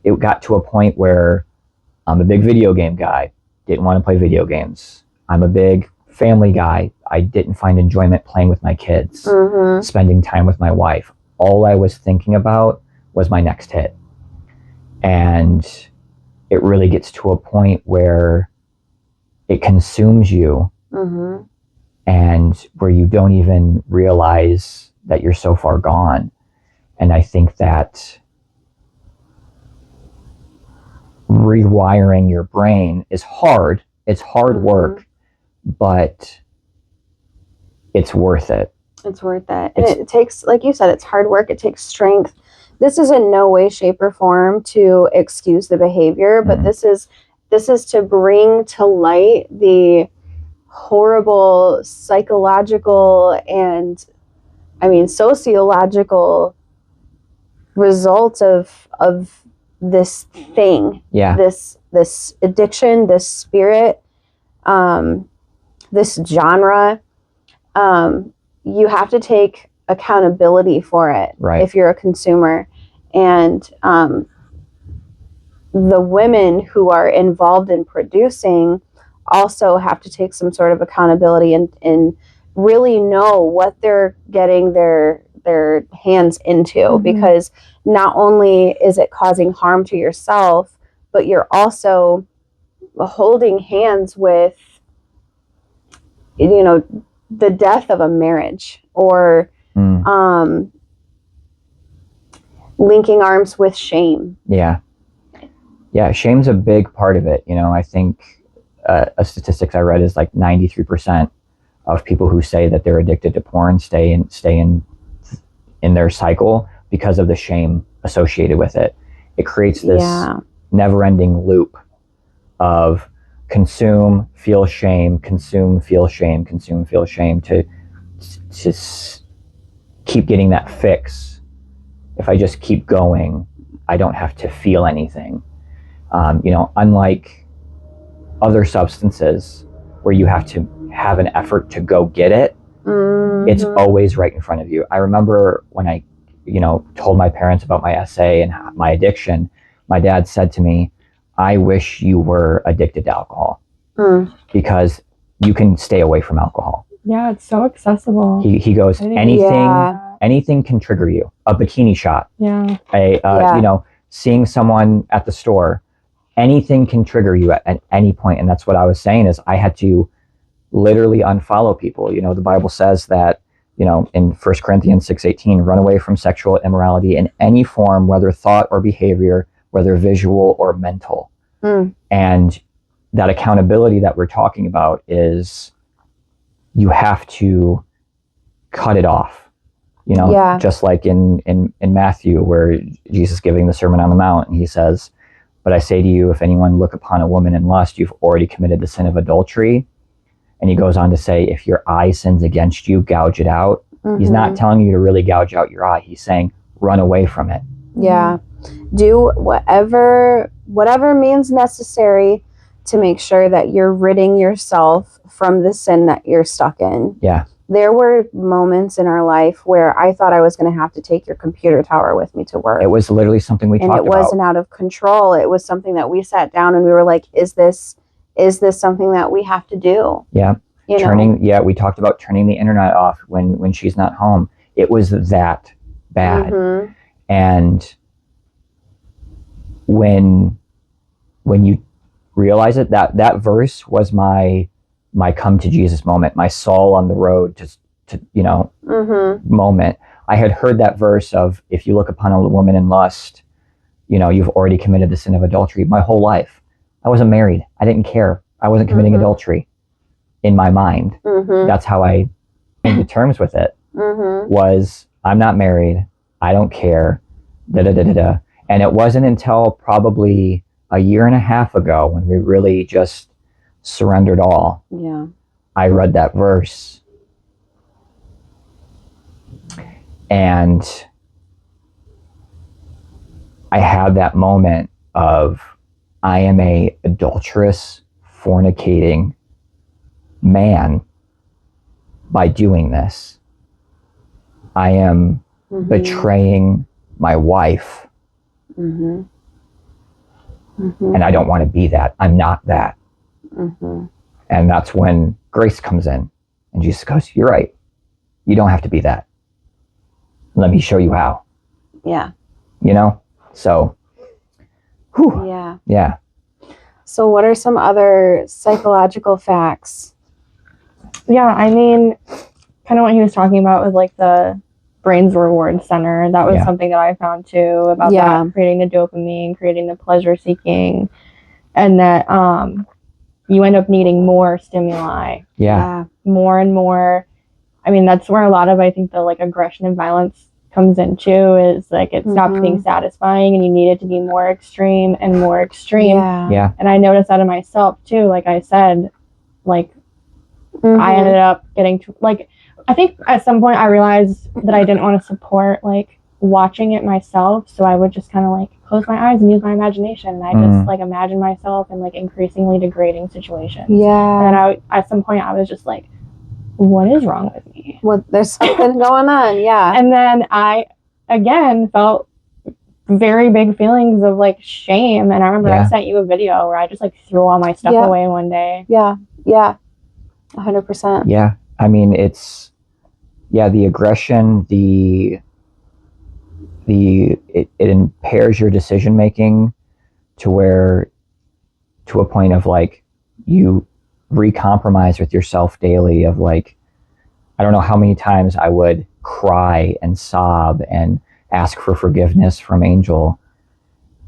It got to a point where I'm a big video game guy, didn't want to play video games. I'm a big family guy. I didn't find enjoyment playing with my kids, spending time with my wife. All I was thinking about was my next hit. And it really gets to a point where it consumes you and where you don't even realize that you're so far gone. And I think that rewiring your brain is hard. It's hard work, but it's worth it. It's worth it. And it takes, like you said, it's hard work. It takes strength. This is in no way, shape, or form to excuse the behavior, but this is to bring to light the horrible psychological and, I mean, sociological results of this thing. Yeah. This addiction, this spirit, this genre. You have to take accountability for it if you're a consumer. And the women who are involved in producing also have to take some sort of accountability and really know what they're getting their hands into, because not only is it causing harm to yourself, but you're also holding hands with, you know, the death of a marriage, or linking arms with shame. Yeah, shame's a big part of it. You know, I think a statistics I read is like 93% of people who say that they're addicted to porn stay in their cycle because of the shame associated with it. It creates this never-ending loop of consume, feel shame, consume, feel shame, consume, feel shame, to keep getting that fix. If I just keep going, I don't have to feel anything. You know, unlike other substances where you have to have an effort to go get it, it's always right in front of you. I remember when I, you know, told my parents about my essay and my addiction, my dad said to me, I wish you were addicted to alcohol, because you can stay away from alcohol. Yeah, it's so accessible. He goes, I didn't anything, Yeah. anything can trigger you. A bikini shot, Yeah. Yeah. you know, seeing someone at the store, anything can trigger you at any point. And that's what I was saying is I had to literally unfollow people. You know, the Bible says that, you know, in 1 Corinthians 6:18, run away from sexual immorality in any form, whether thought or behavior, whether visual or mental. Mm. And that accountability that we're talking about is you have to cut it off. You know, Yeah. just like in Matthew, where Jesus giving the Sermon on the Mount, and he says, but I say to you, if anyone look upon a woman in lust, you've already committed the sin of adultery. And he goes on to say, if your eye sins against you, gouge it out. He's not telling you to really gouge out your eye. He's saying, run away from it. Yeah. Do whatever means necessary to make sure that you're ridding yourself from the sin that you're stuck in. Yeah. There were moments in our life where I thought I was going to have to take your computer tower with me to work. It was literally something we and talked it about. wasn't out of control. It was something that we sat down and we were like, is this something that we have to do? Yeah. You Yeah, we talked about turning the internet off when she's not home. It was that bad. Mhm. And when you realize it, that verse was my come to Jesus moment, my Saul on the road to you know, Mhm. moment. I had heard that verse of, if you look upon a woman in lust, you know, you've already committed the sin of adultery. My whole life, I wasn't married. I didn't care. I wasn't committing Mhm. adultery in my mind. Mhm. That's how I came to terms with it. Mhm. Was, I'm not married. I don't care. Da da da da da. And it wasn't until probably a year and a half ago, when we really just surrendered all, Yeah. I read that verse. And I had that moment of, I am a adulterous, fornicating man by doing this. I am Mhm. betraying my wife, Mhm. Mhm. and I don't want to be that. I'm not that. Mhm. And that's when grace comes in, and Jesus goes, you're right. You don't have to be that. Let me show you how, Yeah. you know? So, whew, Yeah. yeah. So what are some other psychological facts? Yeah, I mean, kind of what he was talking about with like the brain's reward center. That was Yeah. something that I found too about Yeah. that, creating the dopamine, creating the pleasure seeking, and that you end up needing more stimuli, Yeah. more and more. I mean, that's where a lot of, I think, the like aggression and violence comes in too, is like it stops Mhm. being satisfying and you need it to be more extreme and more extreme. Yeah. Yeah. And I noticed that in myself too. Like I said, like Mhm. I ended up getting to, like, I think at some point I realized that I didn't want to support like watching it myself, so I would just kind of like close my eyes and use my imagination, and I just like imagine myself in like increasingly degrading situations. Yeah. And at some point I was just like, what is wrong with me? Well, there's something going on. Yeah. And then I again felt very big feelings of like shame, and I remember I Yeah. sent you a video where I just like threw all my stuff Yeah. away one day. Yeah. Yeah. 100%. Yeah. I mean, it's, yeah, the aggression, it impairs your decision making to a point of like, you recompromise with yourself daily of like, I don't know how many times I would cry and sob and ask for forgiveness from Angel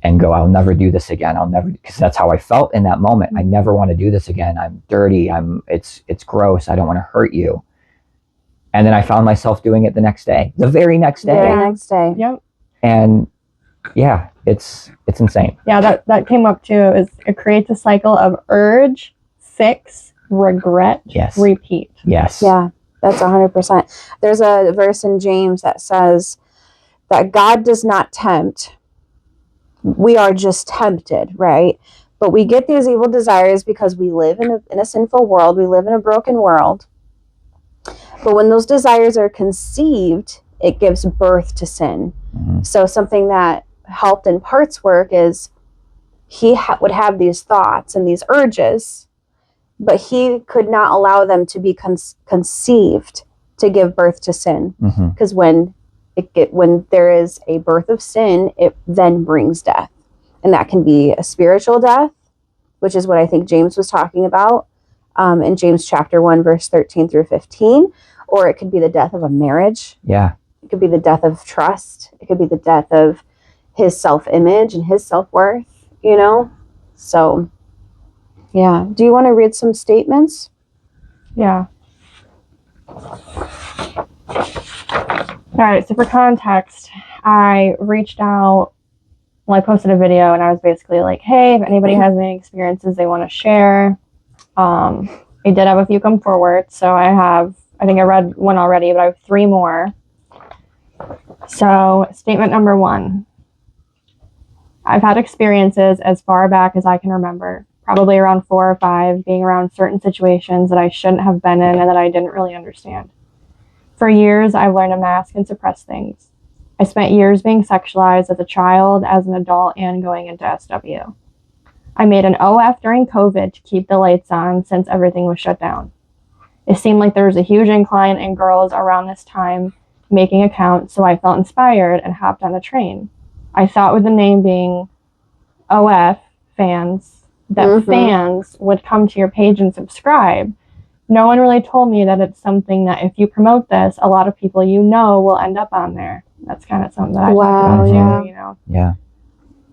and go, I'll never do this again. I'll never, because that's how I felt in that moment. I never want to do this again. I'm dirty. It's gross. I don't want to hurt you. And then I found myself doing it the very next day. Very Yeah. next day. Yep. And yeah, it's insane. Yeah, that came up too. It creates a cycle of urge, fix, regret, Yes. repeat. Yes. Yeah. That's 100%. There's a verse in James that says that God does not tempt. We are just tempted, right? But we get these evil desires because we live in a sinful world. We live in a broken world. But when those desires are conceived, it gives birth to sin. Mhm. So something that helped in Part's work is he would have these thoughts and these urges, but he could not allow them to be conceived to give birth to sin, because when there is a birth of sin, it then brings death, and that can be a spiritual death, which is what I think James was talking about in James chapter 1, verse 13 through 15, or it could be the death of a marriage. Yeah. It could be the death of trust. It could be the death of his self-image and his self-worth, you know? So, yeah. Do you want to read some statements? Yeah. All right, so for context, I reached out, well, I posted a video and I was basically like, hey, if anybody has any experiences they want to share. I did have a few come forward, so I think I read one already, but I have 3 more. So, statement number 1. I've had experiences as far back as I can remember, probably around 4 or 5, being around certain situations that I shouldn't have been in and that I didn't really understand. For years, I've learned to mask and suppress things. I spent years being sexualized as a child, as an adult, and going into SW. I made an OF during COVID to keep the lights on since everything was shut down. It seemed like there was a huge incline in girls around this time making accounts, so I felt inspired and hopped on a train. I thought with the name being OF fans, that fans would come to your page and subscribe. No one really told me that it's something that if you promote this, a lot of people you know will end up on there. That's kind of something that I talked about too, you know. Yeah.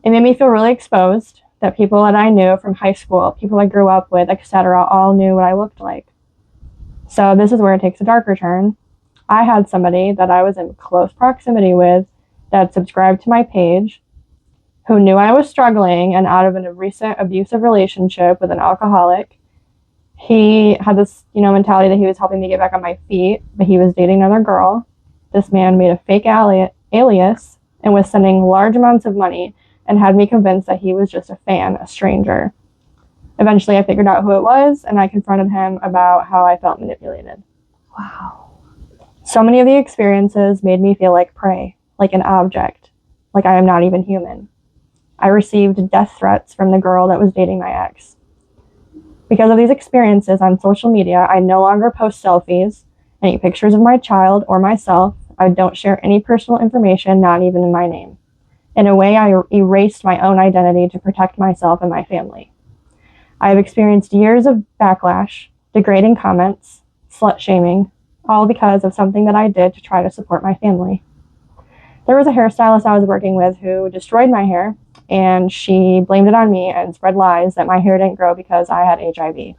It made me feel really exposed, that people that I knew from high school, people I grew up with, etc., all knew what I looked like. So this is where it takes a darker turn. I had somebody that I was in close proximity with that subscribed to my page, who knew I was struggling and out of a recent abusive relationship with an alcoholic. He had this, mentality that he was helping me get back on my feet, but he was dating another girl. This man made a fake alias and was sending large amounts of money and had me convinced that he was just a fan, a stranger. Eventually, I figured out who it was, and I confronted him about how I felt manipulated. Wow. So many of the experiences made me feel like prey, like an object, like I am not even human. I received death threats from the girl that was dating my ex. Because of these experiences on social media, I no longer post selfies, any pictures of my child or myself. I don't share any personal information, not even in my name. In a way, I erased my own identity to protect myself and my family. I have experienced years of backlash, degrading comments, slut shaming, all because of something that I did to try to support my family. There was a hairstylist I was working with who destroyed my hair, and she blamed it on me and spread lies that my hair didn't grow because I had HIV,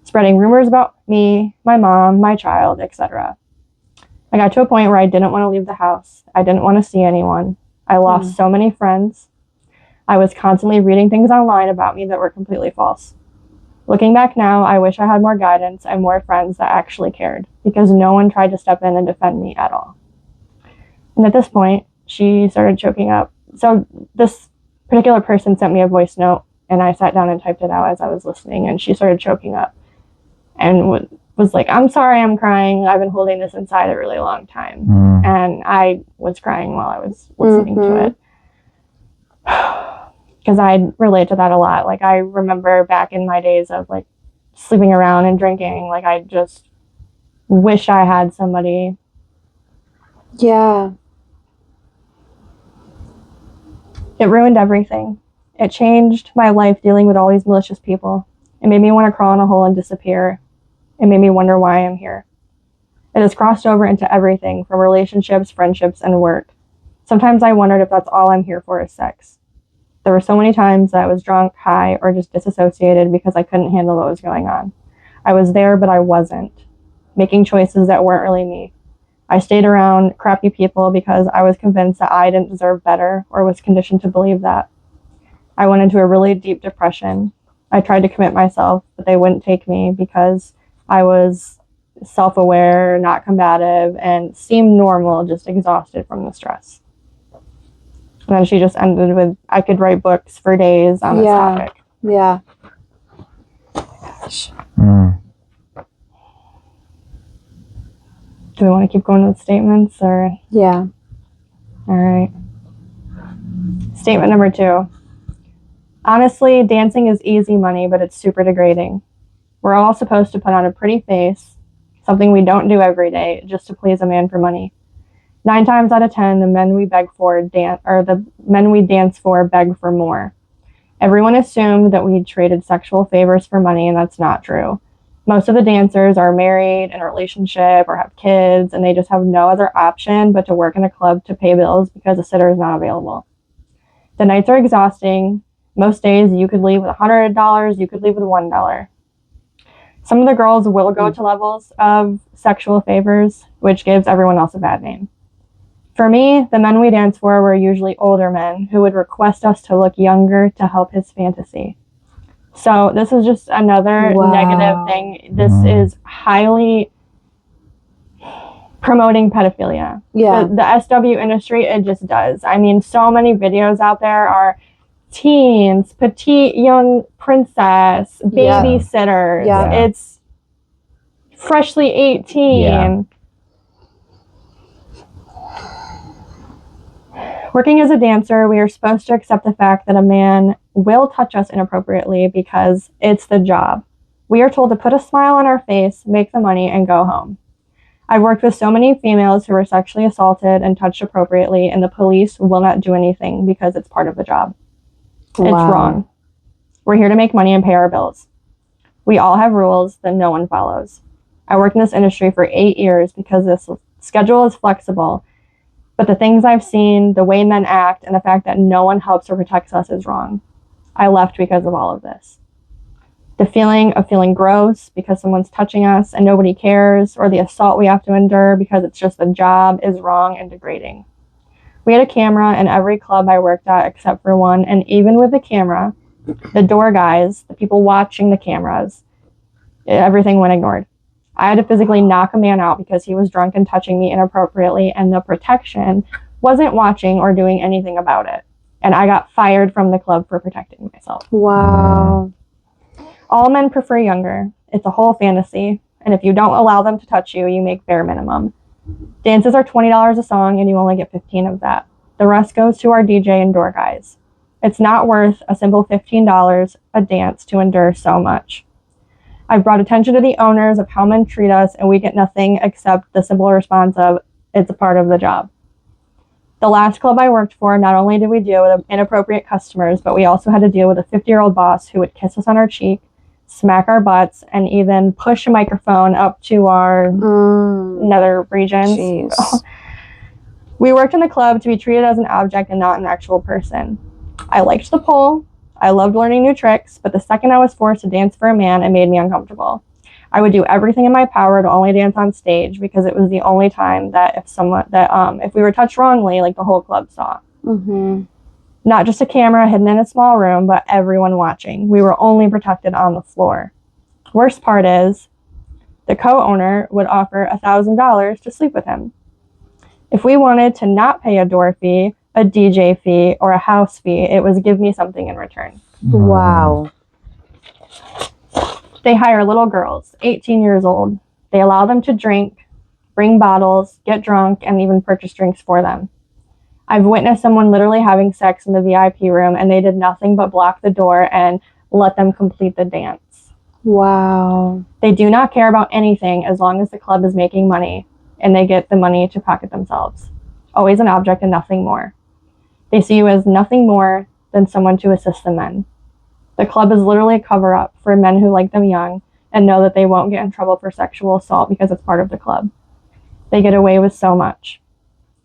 spreading rumors about me, my mom, my child, etc. I got to a point where I didn't want to leave the house. I didn't want to see anyone. I lost so many friends. I was constantly reading things online about me that were completely false. Looking back now, I wish I had more guidance and more friends that actually cared, because no one tried to step in and defend me at all. And at this point, she started choking up. So this particular person sent me a voice note, and I sat down and typed it out as I was listening, and she started choking up and was like, I'm sorry, I'm crying. I've been holding this inside a really long time. And I was crying while I was listening to it. Because I relate to that a lot. Like, I remember back in my days of, like, sleeping around and drinking, like, I just wish I had somebody. Yeah. It ruined everything. It changed my life dealing with all these malicious people. It made me want to crawl in a hole and disappear. It made me wonder why I'm here. It has crossed over into everything from relationships, friendships, and work. Sometimes I wondered if that's all I'm here for is sex. There were so many times that I was drunk, high, or just disassociated because I couldn't handle what was going on. I was there, but I wasn't, making choices that weren't really me. I stayed around crappy people because I was convinced that I didn't deserve better, or was conditioned to believe that. I went into a really deep depression. I tried to commit myself, but they wouldn't take me because I was self-aware, not combative, and seemed normal, just exhausted from the stress. And then she just ended with, I could write books for days on this topic. Yeah. Mm. Do we want to keep going with statements, or? Yeah. All right. Statement number 2. Honestly, dancing is easy money, but it's super degrading. We're all supposed to put on a pretty face, something we don't do every day, just to please a man for money. 9 times out of 10, the men we beg for the men we dance for beg for more. Everyone assumed that we traded sexual favors for money, and that's not true. Most of the dancers are married, in a relationship, or have kids, and they just have no other option but to work in a club to pay bills because a sitter is not available. The nights are exhausting. Most days you could leave with $100, you could leave with $1. Some of the girls will go to levels of sexual favors, which gives everyone else a bad name. For me, the men we dance for were usually older men who would request us to look younger to help his fantasy. So this is just another negative thing. This is highly promoting pedophilia. Yeah. The SW industry, it just does. I mean, so many videos out there are teens, petite young princess, babysitters. Yeah. It's freshly 18. Yeah. Working as a dancer, we are supposed to accept the fact that a man will touch us inappropriately because it's the job. We are told to put a smile on our face, make the money, and go home. I've worked with so many females who were sexually assaulted and touched appropriately, and the police will not do anything because it's part of the job. It's wrong. We're here to make money and pay our bills. We all have rules that no one follows. I worked in this industry for 8 years because this schedule is flexible. But the things I've seen, the way men act, and the fact that no one helps or protects us is wrong. I left because of all of this. The feeling of feeling gross because someone's touching us and nobody cares, or the assault we have to endure because it's just a job, is wrong and degrading. We had a camera in every club I worked at except for one, and even with the camera, the door guys, the people watching the cameras, everything went ignored. I had to physically knock a man out because he was drunk and touching me inappropriately, and the protection wasn't watching or doing anything about it. And I got fired from the club for protecting myself. Wow. All men prefer younger. It's a whole fantasy. And if you don't allow them to touch you, you make bare minimum. Dances are $20 a song, and you only get 15 of that. The rest goes to our DJ and door guys. It's not worth a simple $15 a dance to endure so much. I've brought attention to the owners of how men treat us, and we get nothing except the simple response of, it's a part of the job. The last club I worked for, not only did we deal with inappropriate customers, but we also had to deal with a 50-year-old boss who would kiss us on our cheek, smack our butts, and even push a microphone up to our nether regions. Jeez. We worked in the club to be treated as an object and not an actual person. I liked the pole. I loved learning new tricks, but the second I was forced to dance for a man, it made me uncomfortable. I would do everything in my power to only dance on stage because it was the only time that if we were touched wrongly, like the whole club saw. Mm-hmm. Not just a camera hidden in a small room, but everyone watching. We were only protected on the floor. Worst part is, the co-owner would offer $1,000 to sleep with him. If we wanted to not pay a door fee, a DJ fee, or a house fee, it was give me something in return. Wow. They hire little girls, 18 years old. They allow them to drink, bring bottles, get drunk, and even purchase drinks for them. I've witnessed someone literally having sex in the VIP room, and they did nothing but block the door and let them complete the dance. Wow. They do not care about anything as long as the club is making money, and they get the money to pocket themselves. Always an object and nothing more. They see you as nothing more than someone to assist the men. The club is literally a cover-up for men who like them young and know that they won't get in trouble for sexual assault because it's part of the club. They get away with so much.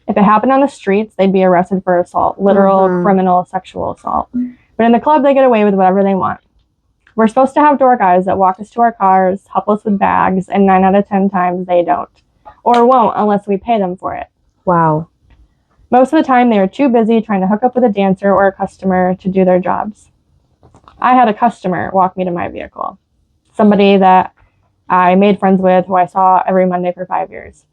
If it happened on the streets, they'd be arrested for assault, literal criminal sexual assault. But in the club, they get away with whatever they want. We're supposed to have door guys that walk us to our cars, help us with bags, and 9 out of 10 times they don't. Or won't unless we pay them for it. Wow. Most of the time, they are too busy trying to hook up with a dancer or a customer to do their jobs. I had a customer walk me to my vehicle. Somebody that I made friends with, who I saw every Monday for 5 years.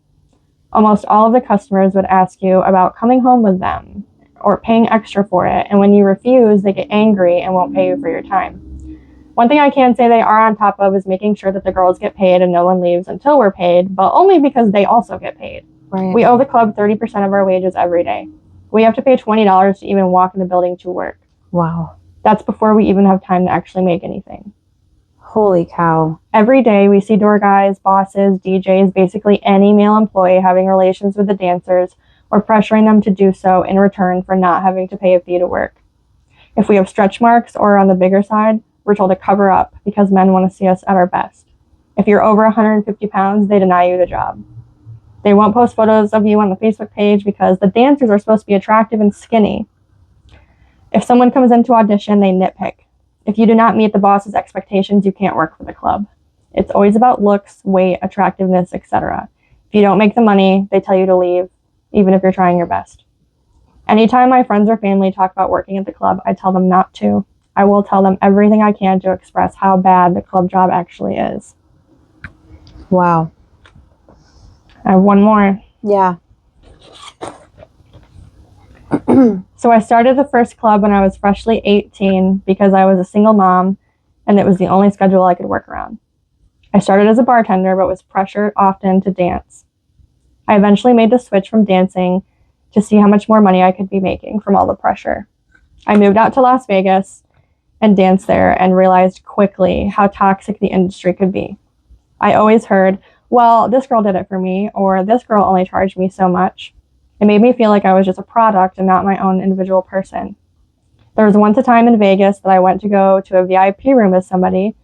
Almost all of the customers would ask you about coming home with them or paying extra for it, and when you refuse, they get angry and won't pay you for your time. One thing I can say they are on top of is making sure that the girls get paid and no one leaves until we're paid, but only because they also get paid. Right. We owe the club 30% of our wages every day. We have to pay $20 to even walk in the building to work. Wow. That's before we even have time to actually make anything. Holy cow. Every day we see door guys, bosses, DJs, basically any male employee having relations with the dancers or pressuring them to do so in return for not having to pay a fee to work. If we have stretch marks or on the bigger side, we're told to cover up because men want to see us at our best. If you're over 150 pounds, they deny you the job. They won't post photos of you on the Facebook page because the dancers are supposed to be attractive and skinny. If someone comes in to audition, they nitpick. If you do not meet the boss's expectations, you can't work for the club. It's always about looks, weight, attractiveness, etc. If you don't make the money, they tell you to leave, even if you're trying your best. Anytime my friends or family talk about working at the club, I tell them not to. I will tell them everything I can to express how bad the club job actually is. Wow. I have one more. Yeah. So I started the first club when I was freshly 18 because I was a single mom and it was the only schedule I could work around. I started as a bartender but was pressured often to dance. I eventually made the switch from dancing to see how much more money I could be making from all the pressure. I moved out to Las Vegas and danced there and realized quickly how toxic the industry could be. I always heard, well, this girl did it for me, or this girl only charged me so much. It made me feel like I was just a product and not my own individual person. There was once a time in Vegas that I went to go to a VIP room with somebody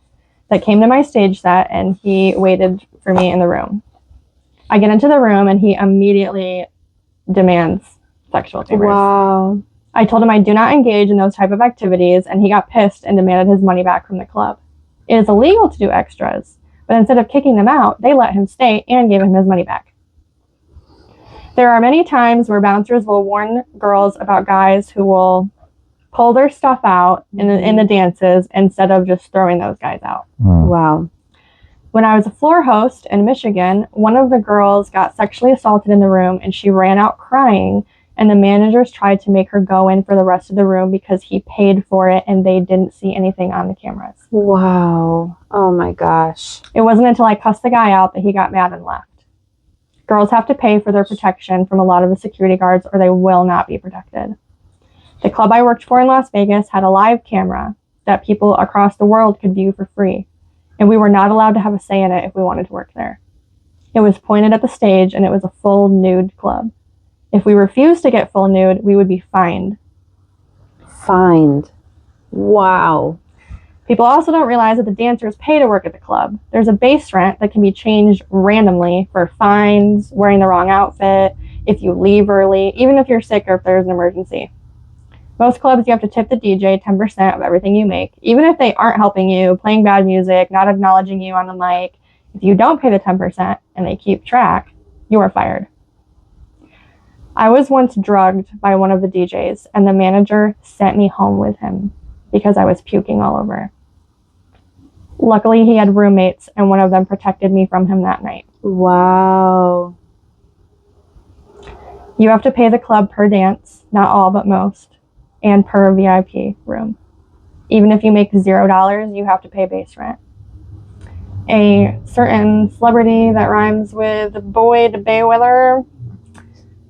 that came to my stage set and he waited for me in the room. I get into the room and he immediately demands sexual favors. Wow. I told him I do not engage in those type of activities and he got pissed and demanded his money back from the club. It is illegal to do extras, but instead of kicking them out, they let him stay and gave him his money back. There are many times where bouncers will warn girls about guys who will pull their stuff out in the dances instead of just throwing those guys out. Wow. When I was a floor host in Michigan, one of the girls got sexually assaulted in the room and she ran out crying, and the managers tried to make her go in for the rest of the room because he paid for it and they didn't see anything on the cameras. Wow. Oh my gosh. It wasn't until I cussed the guy out that he got mad and left. Girls have to pay for their protection from a lot of the security guards or they will not be protected. The club I worked for in Las Vegas had a live camera that people across the world could view for free, and we were not allowed to have a say in it if we wanted to work there. It was pointed at the stage and it was a full nude club. If we refused to get full nude, we would be fined. Fined. Wow. People also don't realize that the dancers pay to work at the club. There's a base rent that can be changed randomly for fines, wearing the wrong outfit, if you leave early, even if you're sick or if there's an emergency. Most clubs, you have to tip the DJ 10% of everything you make, even if they aren't helping you, playing bad music, not acknowledging you on the mic. If you don't pay the 10% and they keep track, you are fired. I was once drugged by one of the DJs, and the manager sent me home with him because I was puking all over. Luckily, he had roommates, and one of them protected me from him that night. Wow. You have to pay the club per dance, not all, but most, and per VIP room. Even if you make $0, you have to pay base rent. A certain celebrity that rhymes with Boyd Bayweather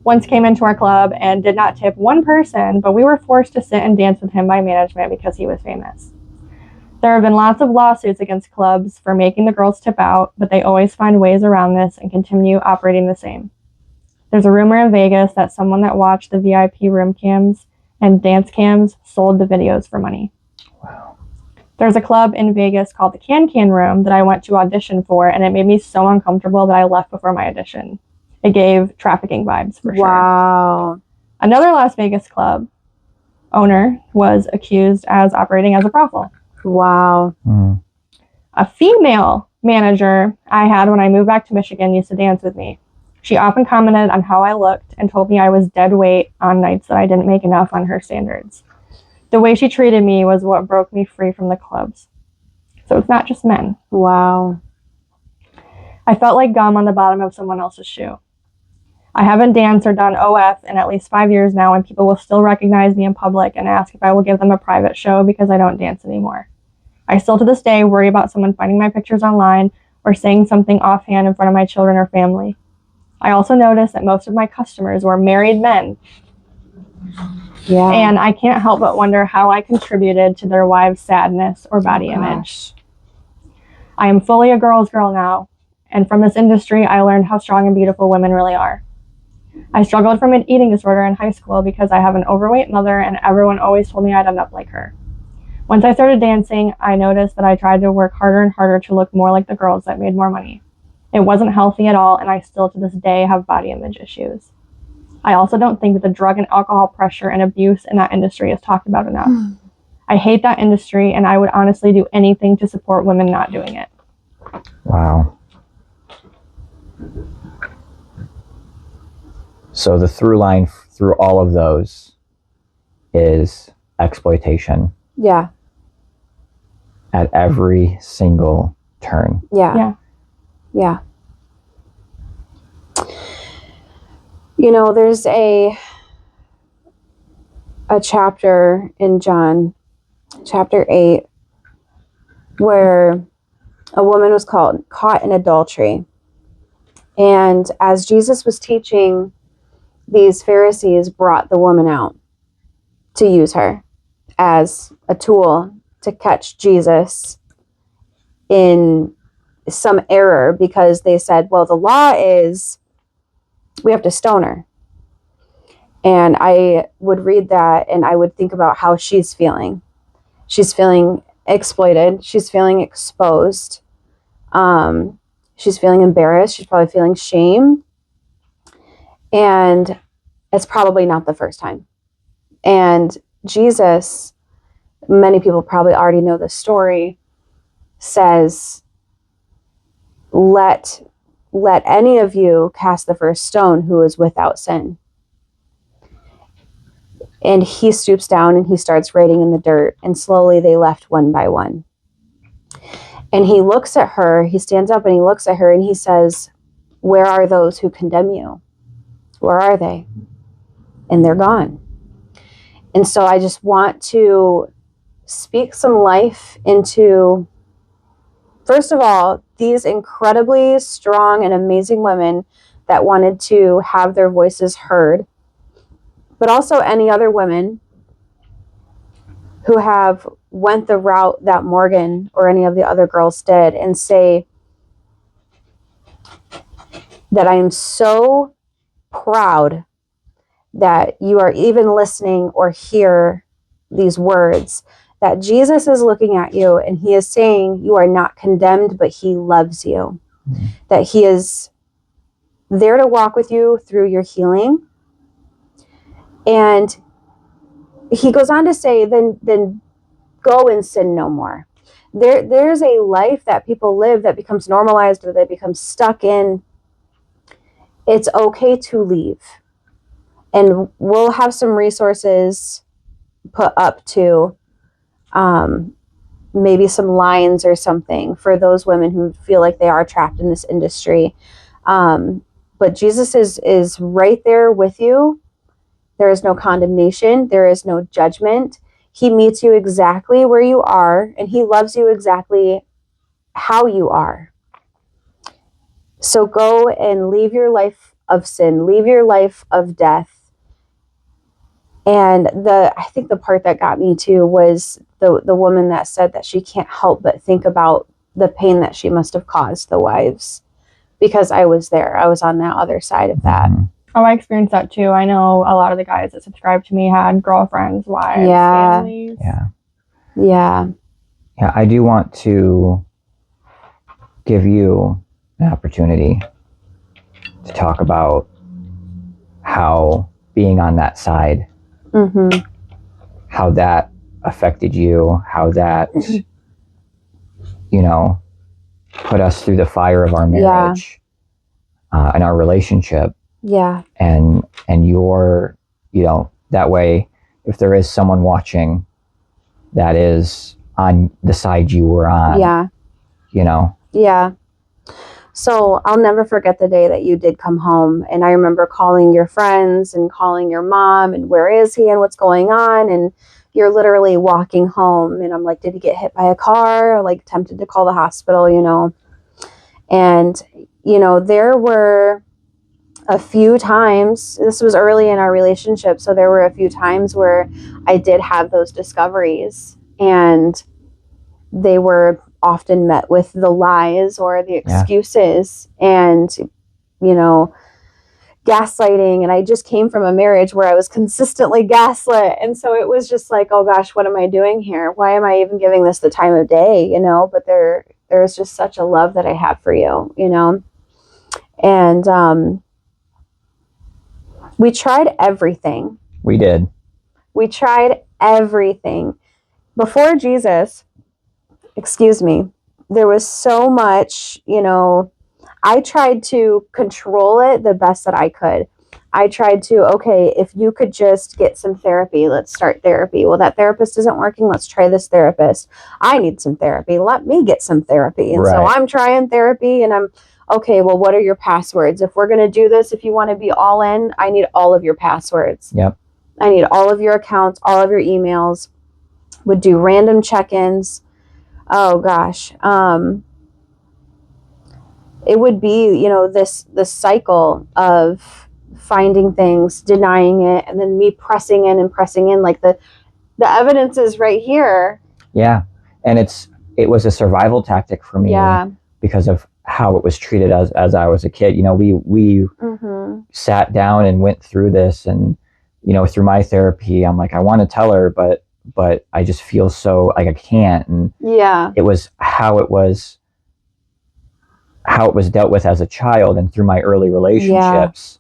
once came into our club and did not tip one person, but we were forced to sit and dance with him by management because he was famous. There have been lots of lawsuits against clubs for making the girls tip out, but they always find ways around this and continue operating the same. There's a rumor in Vegas that someone that watched the VIP room cams and dance cams sold the videos for money. Wow. There's a club in Vegas called the Can Can Room that I went to audition for, and it made me so uncomfortable that I left before my audition. It gave trafficking vibes for sure. Wow. Another Las Vegas club owner was accused as operating as a brothel. Wow. A female manager I had when I moved back to Michigan used to dance with me. She often commented on how I looked and told me I was dead weight on nights that I didn't make enough on her standards. The way she treated me was what broke me free from the clubs. So it's not just men. Wow. I felt like gum on the bottom of someone else's shoe. I haven't danced or done OF in at least 5 years now, and people will still recognize me in public and ask if I will give them a private show because I don't dance anymore. I still to this day worry about someone finding my pictures online or saying something offhand in front of my children or family. I also noticed that most of my customers were married men, Yeah. and I can't help but wonder how I contributed to their wives' sadness or body image. I am fully a girl's girl now, and from this industry, I learned how strong and beautiful women really are. I struggled from an eating disorder in high school because I have an overweight mother, and everyone always told me I'd end up like her. Once I started dancing, I noticed that I tried to work harder and harder to look more like the girls that made more money. It wasn't healthy at all, and I still to this day have body image issues. I also don't think that the drug and alcohol pressure and abuse in that industry is talked about enough. I hate that industry, and I would honestly do anything to support women not doing it. Wow. So the through line through all of those is exploitation Yeah. at every single turn. Yeah. Yeah. You know, there's a chapter in John, chapter 8, where a woman was caught in adultery. And as Jesus was teaching, these Pharisees brought the woman out to use her as a tool to catch Jesus in some error, because they said, well, the law is we have to stone her. And I would read that and I would think about how she's feeling. She's feeling exploited. She's feeling exposed. She's feeling embarrassed. She's probably feeling shame. And it's probably not the first time. And Jesus, many people probably already know the story, says, let any of you cast the first stone who is without sin. And he stoops down and he starts writing in the dirt, and slowly they left one by one. And he looks at her, he stands up and he looks at her and he says, where are those who condemn you? Where are they? And they're gone. And so I just want to speak some life into, first of all, these incredibly strong and amazing women that wanted to have their voices heard, but also any other women who have went the route that Morgan or any of the other girls did, and say that I am so proud that you are even listening or hear these words, that Jesus is looking at you and he is saying you are not condemned, but he loves you. Mm-hmm. That he is there to walk with you through your healing. And he goes on to say, then go and sin no more. There's a life that people live that becomes normalized, or that becomes stuck in. It's okay to leave. And we'll have some resources put up to maybe some lines or something for those women who feel like they are trapped in this industry. But Jesus is right there with you. There is no condemnation. There is no judgment. He meets you exactly where you are, and he loves you exactly how you are. So go and leave your life of sin, leave your life of death. And I think the part that got me too was the woman that said that she can't help but think about the pain that she must have caused the wives, because I was there. I was on that other side of that. Oh, I experienced that too. I know a lot of the guys that subscribed to me had girlfriends, wives, families. Yeah. I do want to give you an opportunity to talk about how being on that side, mm-hmm. how that affected you, how that, put us through the fire of our marriage, and our relationship. Yeah. And your, that way, if there is someone watching that is on the side you were on, Yeah. So I'll never forget the day that you did come home. And I remember calling your friends and calling your mom and where is he and what's going on? And you're literally walking home. And I'm like, did he get hit by a car? Like tempted to call the hospital, And, there were a few times, this was early in our relationship, so there were a few times where I did have those discoveries, and they were often met with the lies or the Yeah. excuses and, you know, gaslighting. And I just came from a marriage where I was consistently gaslit. And so it was just like, oh gosh, what am I doing here? Why am I even giving this the time of day? You know, but there's just such a love that I have for you, you know? And we tried everything. We did. We tried everything. Before Jesus, excuse me, there was so much, you know, I tried to control it the best that I could. I tried to, okay, if you could just get some therapy, let's start therapy. Well, that therapist isn't working. Let's try this therapist. I need some therapy. Let me get some therapy. And so Right. I'm trying therapy and I'm, okay, well, what are your passwords? If we're going to do this, if you want to be all in, I need all of your passwords. Yep. I need all of your accounts, all of your emails. Would do random check-ins. Oh gosh. It would be, you know, this cycle of finding things, denying it, and then me pressing in and pressing in. Like the evidence is right here. Yeah. And it was a survival tactic for me Yeah. because of how it was treated as I was a kid. You know, we Mm-hmm. sat down and went through this, and, you know, through my therapy, I'm like, I want to tell her, but I just feel so like I can't. And Yeah. it was how it was dealt with as a child and through my early relationships.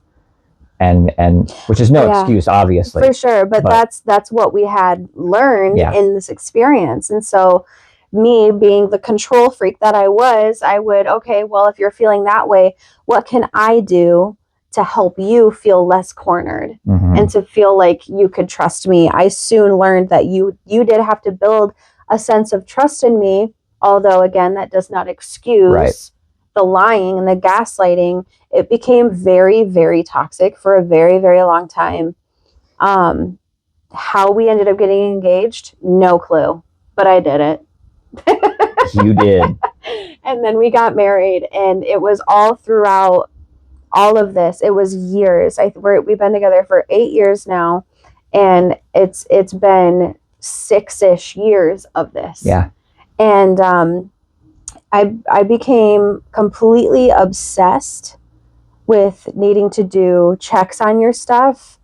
And which is no Yeah. excuse, obviously. For sure, but that's what we had learned Yeah. in this experience. And so me being the control freak that I would, okay, well, if you're feeling that way, what can I do to help you feel less cornered Mhm. and to feel like you could trust me? I soon learned that you did have to build a sense of trust in me, although again, that does not excuse Right. the lying and the gaslighting. It became very, very toxic for a very, very long time. How we ended up getting engaged, no clue, but I did it. You did. And then we got married, and it was all throughout all of this. It was years. We've been together for 8 years now, and it's been 6-ish years of this. Yeah. And I became completely obsessed with needing to do checks on your stuff.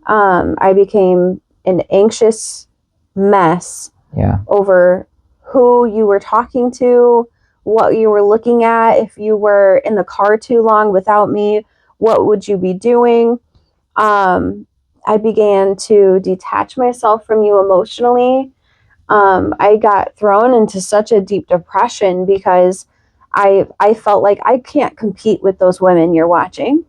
I became an anxious mess Yeah. over who you were talking to, what you were looking at. If you were in the car too long without me, what would you be doing? I began to detach myself from you emotionally. I got thrown into such a deep depression because I felt like I can't compete with those women you're watching.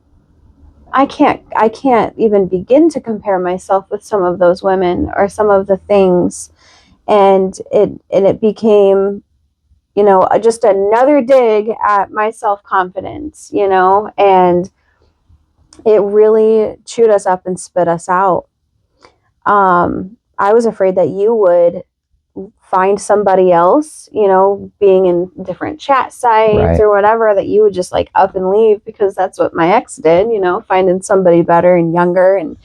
I can't even begin to compare myself with some of those women or some of the things. And it became, you know, just another dig at my self-confidence, you know, and it really chewed us up and spit us out. I was afraid that you would find somebody else, you know, being in different chat sites Right. or whatever, that you would just like up and leave, because that's what my ex did, you know, finding somebody better and younger. And,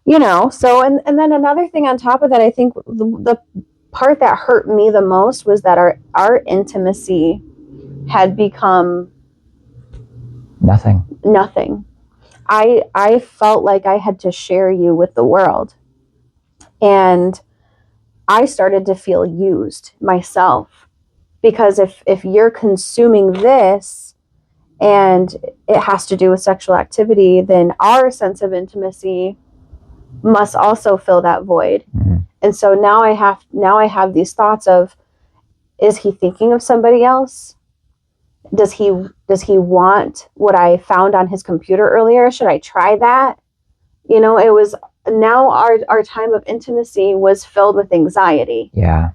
you know, so, and then another thing on top of that, I think the part that hurt me the most was that our intimacy had become Nothing. nothing. I felt like I had to share you with the world. And I started to feel used myself, because if you're consuming this and it has to do with sexual activity, then our sense of intimacy must also fill that void. Mhm. And so now I have these thoughts of, is he thinking of somebody else? Does he want what I found on his computer earlier? Should I try that? You know, it was, now our time of intimacy was filled with anxiety. Yeah.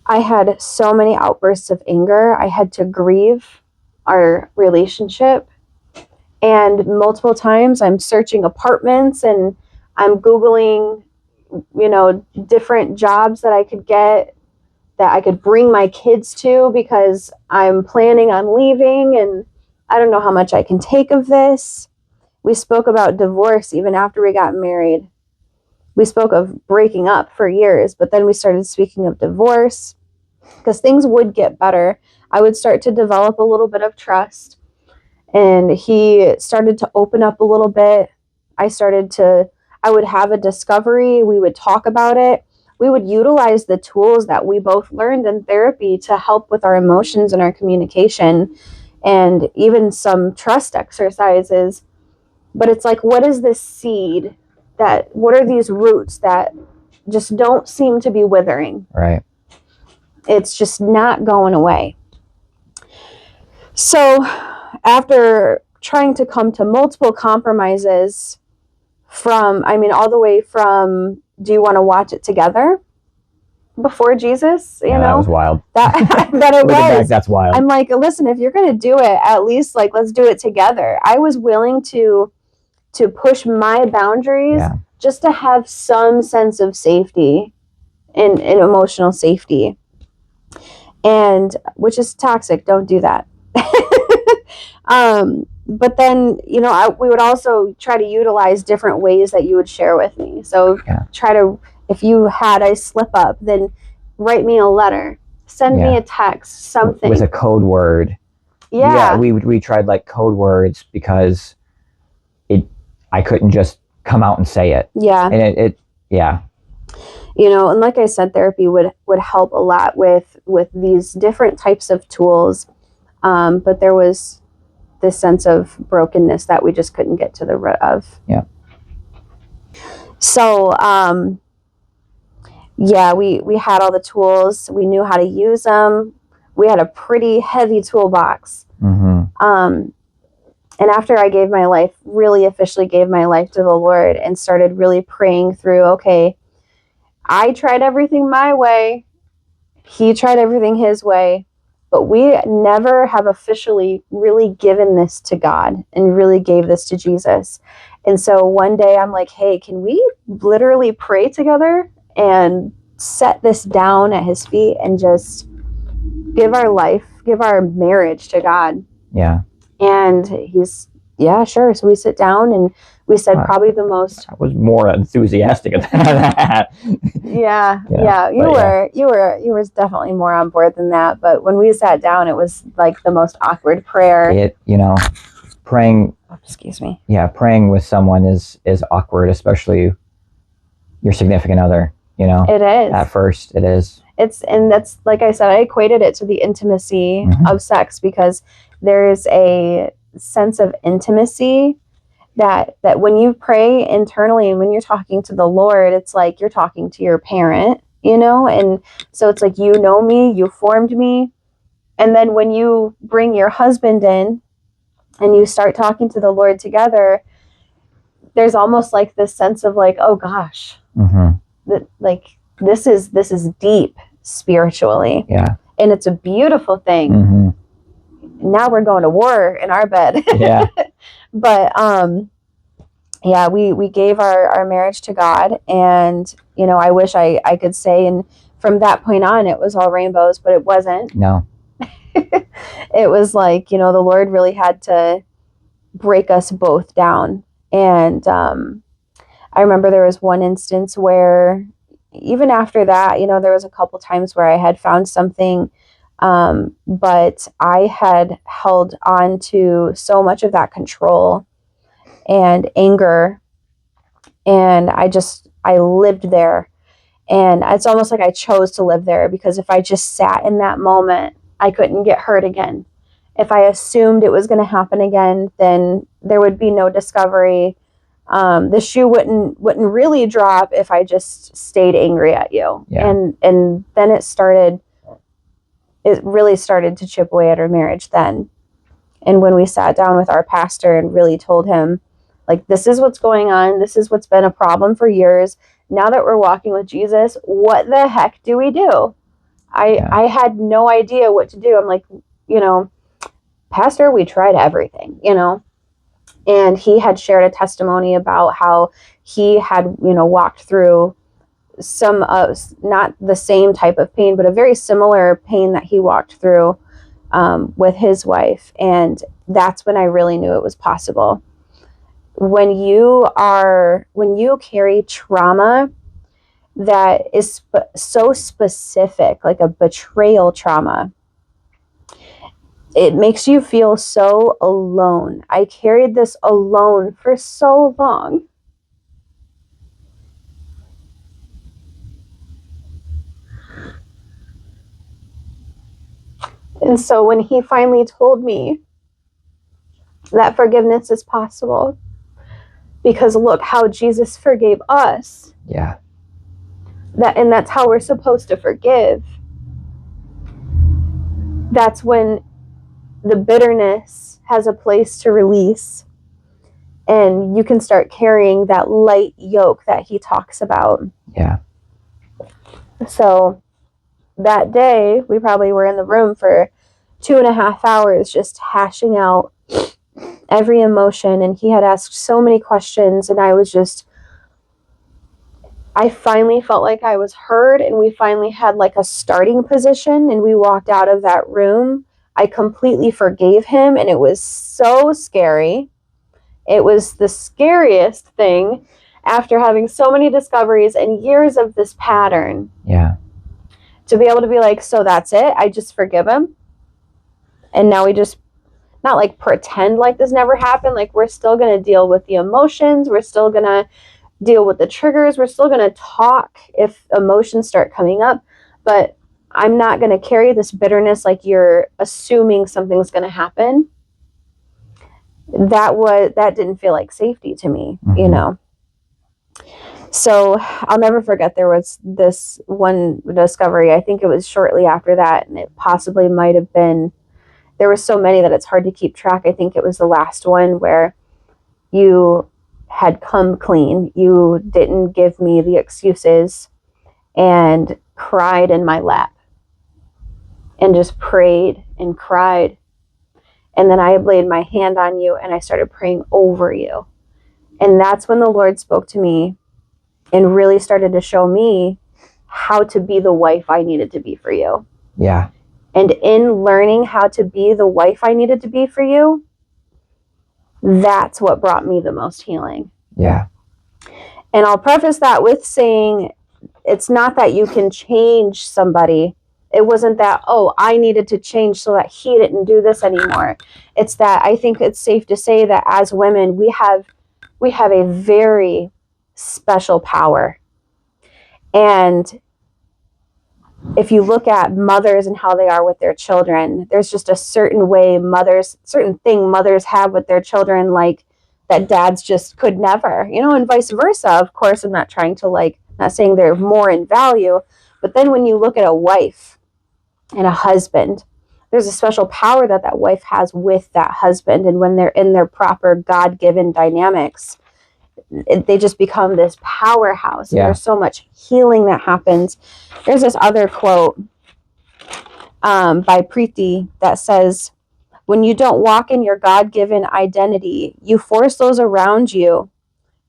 I had so many outbursts of anger. I had to grieve our relationship. And multiple times I'm searching apartments and I'm Googling, you know, different jobs that I could get, that I could bring my kids to, because I'm planning on leaving and I don't know how much I can take of this. We spoke about divorce even after we got married. We spoke of breaking up for years, but then we started speaking of divorce because things would get better. I would start to develop a little bit of trust, and he started to open up a little bit. I would have a discovery. We would talk about it. We would utilize the tools that we both learned in therapy to help with our emotions and our communication, and even some trust exercises. But it's like, what is this seed what are these roots that just don't seem to be withering? Right. It's just not going away. So after trying to come to multiple compromises all the way from, do you want to watch it together before Jesus? You know, that was wild. That it Looking back, was. that's wild. I'm like, listen, if you're going to do it, at least like, let's do it together. I was willing to push my boundaries just to have some sense of safety and emotional safety, and which is toxic. Don't do that. But then, we would also try to utilize different ways that you would share with me. So if you had a slip up, then write me a letter, send me a text, something with a code word. Yeah. We tried like code words because I couldn't just come out and say it. Yeah. And and like I said, therapy would help a lot with these different types of tools. But there was this sense of brokenness that we just couldn't get to the root of. Yeah. So, we had all the tools. We knew how to use them. We had a pretty heavy toolbox. Mm-hmm. And after I really officially gave my life to the Lord and started really praying through, okay, I tried everything my way. He tried everything his way. But we never have officially really given this to God and really gave this to Jesus. And so one day I'm like, hey, can we literally pray together and set this down at his feet and just give our marriage to God? Yeah. And he's, yeah, sure. So we sit down and we said probably the most. I was more enthusiastic about that. Yeah. You were definitely more on board than that. But when we sat down, it was like the most awkward prayer. Praying. Excuse me. Yeah, praying with someone is awkward, especially your significant other. It is. At first, it is. And that's, like I said, I equated it to the intimacy of sex, because there's a sense of intimacy that when you pray internally and when you're talking to the Lord, it's like you're talking to your parent, and so it's like, me, you formed me. And then when you bring your husband in and you start talking to the Lord together, there's almost like this sense of like, oh gosh, that like this is deep spiritually. Yeah. And it's a beautiful thing. Mm-hmm. Now we're going to war in our bed. Yeah. But we gave our marriage to God, and I wish I could say, and from that point on it was all rainbows, but it wasn't. No. It was like, the Lord really had to break us both down. And I remember there was one instance where even after that, there was a couple times where I had found something, but I had held on to so much of that control and anger, and I lived there. And it's almost like I chose to live there, because if I just sat in that moment, I couldn't get hurt again. If I assumed it was going to happen again, then there would be no discovery. The shoe wouldn't really drop if I just stayed angry at you. Yeah. And then it really started to chip away at our marriage then. And when we sat down with our pastor and really told him, like, this is what's going on, this is what's been a problem for years. Now that we're walking with Jesus, what the heck do we do? I had no idea what to do. I'm like, Pastor, we tried everything, And he had shared a testimony about how he had, walked through some not the same type of pain, but a very similar pain that he walked through with his wife. And that's when I really knew it was possible. when you carry trauma that is so specific, like a betrayal trauma, it makes you feel so alone. I carried this alone for so long. And so when he finally told me that forgiveness is possible, because look how Jesus forgave us. Yeah. And that's how we're supposed to forgive. That's when the bitterness has a place to release, and you can start carrying that light yoke that he talks about. Yeah. So that day, we probably were in the room for 2.5 hours just hashing out every emotion, and he had asked so many questions, and I finally felt like I was heard, and we finally had like a starting position, and we walked out of that room. I completely forgave him, and it was so scary. It was the scariest thing after having so many discoveries and years of this pattern. Yeah. To be able to be like, so that's it, I just forgive him, and now we just not like pretend like this never happened. Like, we're still going to deal with the emotions, we're still going to deal with the triggers, we're still going to talk if emotions start coming up, but I'm not going to carry this bitterness like you're assuming something's going to happen. That didn't feel like safety to me, you know. So I'll never forget, there was this one discovery, I think it was shortly after that, and it possibly might have been, there were so many that it's hard to keep track. I think it was the last one where you had come clean. You didn't give me the excuses and cried in my lap and just prayed and cried. And then I laid my hand on you and I started praying over you. And that's when the Lord spoke to me and really started to show me how to be the wife I needed to be for you. Yeah. And in learning how to be the wife I needed to be for you, that's what brought me the most healing. Yeah. And I'll preface that with saying, it's not that you can change somebody. It wasn't that, oh, I needed to change so that he didn't do this anymore. It's that I think it's safe to say that as women, we have a very special power. And if you look at mothers and how they are with their children, there's just a certain thing mothers have with their children, like that dads just could never, and vice versa. Of course, I'm not trying to not saying they're more in value, but then when you look at a wife and a husband, there's a special power that wife has with that husband. And when they're in their proper God-given dynamics, they just become this powerhouse. Yeah. And there's so much healing that happens. There's this other quote by Preeti that says, when you don't walk in your God-given identity, you force those around you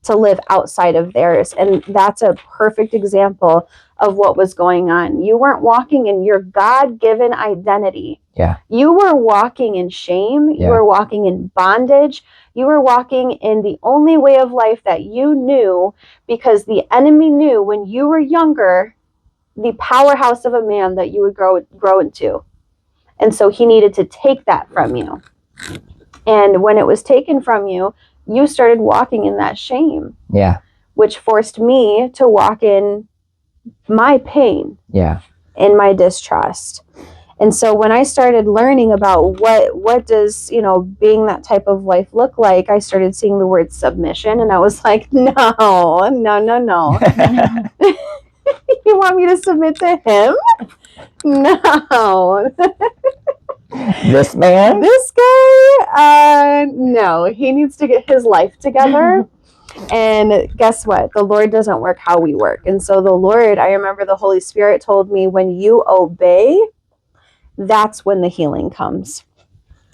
to live outside of theirs. And that's a perfect example of what was going on. You weren't walking in your God-given identity. Yeah. You were walking in shame. You were walking in bondage. You were walking in the only way of life that you knew, because the enemy knew when you were younger the powerhouse of a man that you would grow into. And so he needed to take that from you. And when it was taken from you, you started walking in that shame. Yeah. Which forced me to walk in my pain. Yeah. In my distrust. And so when I started learning about what does, being that type of wife look like, I started seeing the word submission, and I was like, no. You want me to submit to him? No. This man? This guy? No, he needs to get his life together. And guess what? The Lord doesn't work how we work. And so the Lord, I remember the Holy Spirit told me, when you obey, that's when the healing comes.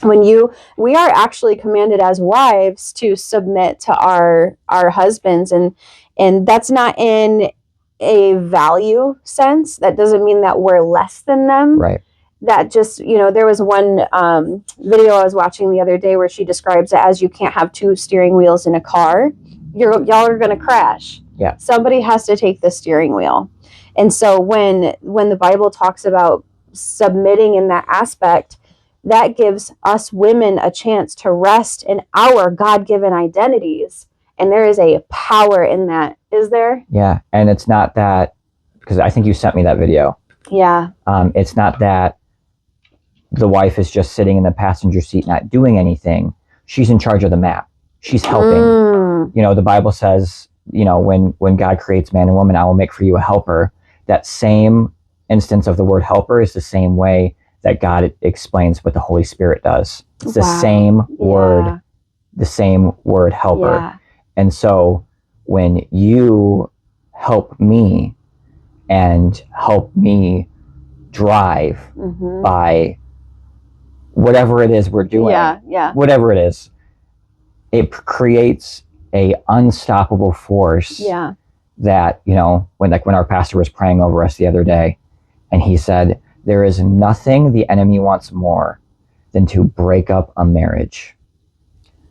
We are actually commanded as wives to submit to our husbands, and that's not in a value sense. That doesn't mean that we're less than them. Right. that just, there was one video I was watching the other day where she describes it as you can't have two steering wheels in a car. Y'all are going to crash. Yeah. Somebody has to take the steering wheel. And so when the Bible talks about submitting in that aspect, that gives us women a chance to rest in our God-given identities. And there is a power in that. Is there? Yeah. And it's not that, because I think you sent me that video. Yeah. It's not that the wife is just sitting in the passenger seat not doing anything. She's in charge of the map. She's helping. The Bible says, when God creates man and woman, I will make for you a helper. That same instance of the word helper is the same way that God explains what the Holy Spirit does. It's the same word, helper. Yeah. And so when you help me and help me drive by whatever it is we're doing, whatever it is, it creates a unstoppable force. Yeah. That, when our pastor was praying over us the other day, and he said, there is nothing the enemy wants more than to break up a marriage.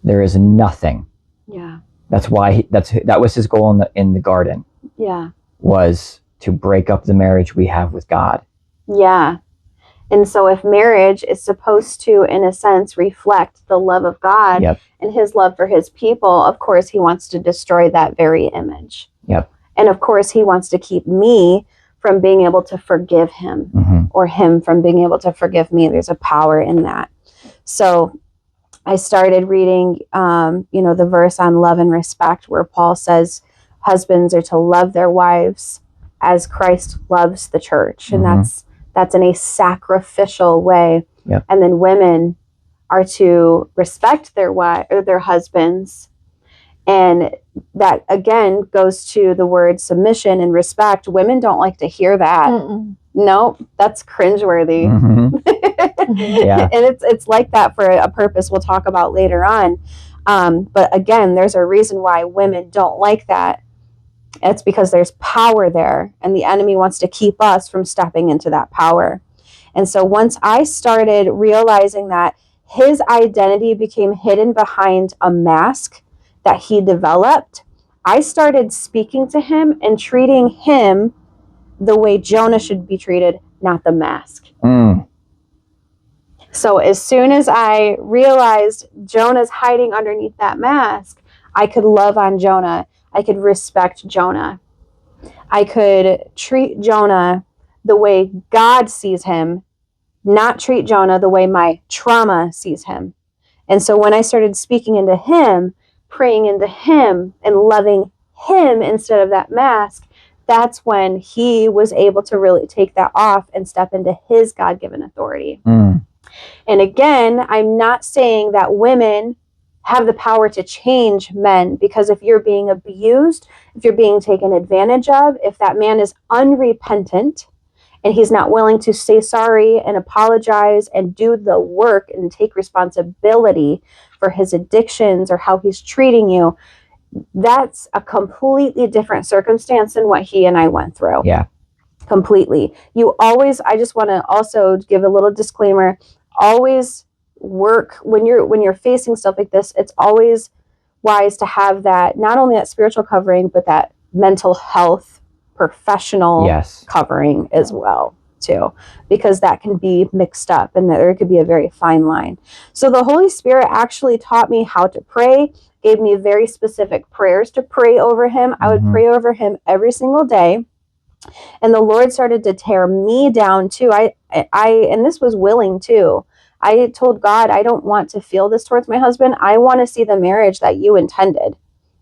There is nothing. Yeah. That's why that was his goal in the garden. Yeah. Was to break up the marriage we have with God. Yeah. And so if marriage is supposed to, in a sense, reflect the love of God and his love for his people, of course, he wants to destroy that very image. Yep. And of course, he wants to keep me from being able to forgive him or him from being able to forgive me. There's a power in that. So I started reading, the verse on love and respect where Paul says husbands are to love their wives as Christ loves the church. And that's in a sacrificial way. Yep. And then women are to respect their husbands. And that, again, goes to the word submission and respect. Women don't like to hear that. No, that's cringeworthy. Yeah. And it's like that for a purpose we'll talk about later on. But again, there's a reason why women don't like that. It's because there's power there, and the enemy wants to keep us from stepping into that power. And so once I started realizing that his identity became hidden behind a mask that he developed, I started speaking to him and treating him the way Jonah should be treated, not the mask. So as soon as I realized Jonah's hiding underneath that mask, I could love on Jonah. I could respect Jonah. I could treat Jonah the way God sees him, not treat Jonah the way my trauma sees him. And so when I started speaking into him, praying into him, and loving him instead of that mask, that's when he was able to really take that off and step into his God-given authority. And again, I'm not saying that women have the power to change men, because if you're being abused, if you're being taken advantage of, if that man is unrepentant and he's not willing to say sorry and apologize and do the work and take responsibility for his addictions or how he's treating you, that's a completely different circumstance than what he and I went through. Yeah. Completely. I just want to also give a little disclaimer. Always work when you're facing stuff like this. It's always wise to have that, not only that spiritual covering, but that mental health professional covering as well too, because that can be mixed up and there could be a very fine line. So the Holy Spirit actually taught me how to pray, gave me very specific prayers to pray over him. I would pray over him every single day. And the Lord started to tear me down too. And this was willing too. I told God, I don't want to feel this towards my husband. I want to see the marriage that you intended,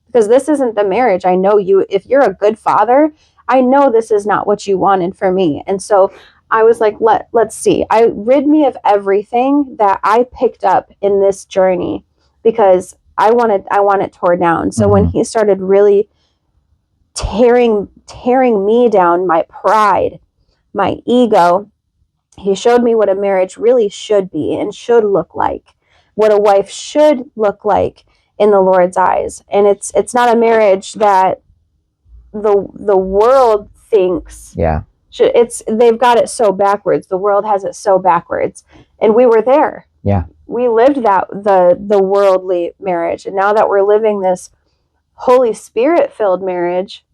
because this isn't the marriage. I know you, if you're a good father, I know this is not what you wanted for me. And so I was like, let's see. I rid me of everything that I picked up in this journey, because I want it torn down. So when he started really tearing me down, my pride, my ego, he showed me what a marriage really should be and should look like, what a wife should look like in the Lord's eyes. And it's not a marriage that the world thinks They've got it so backwards. The world has it so backwards, and we were there. Yeah. We lived that the worldly marriage, and now that we're living this Holy Spirit filled marriage,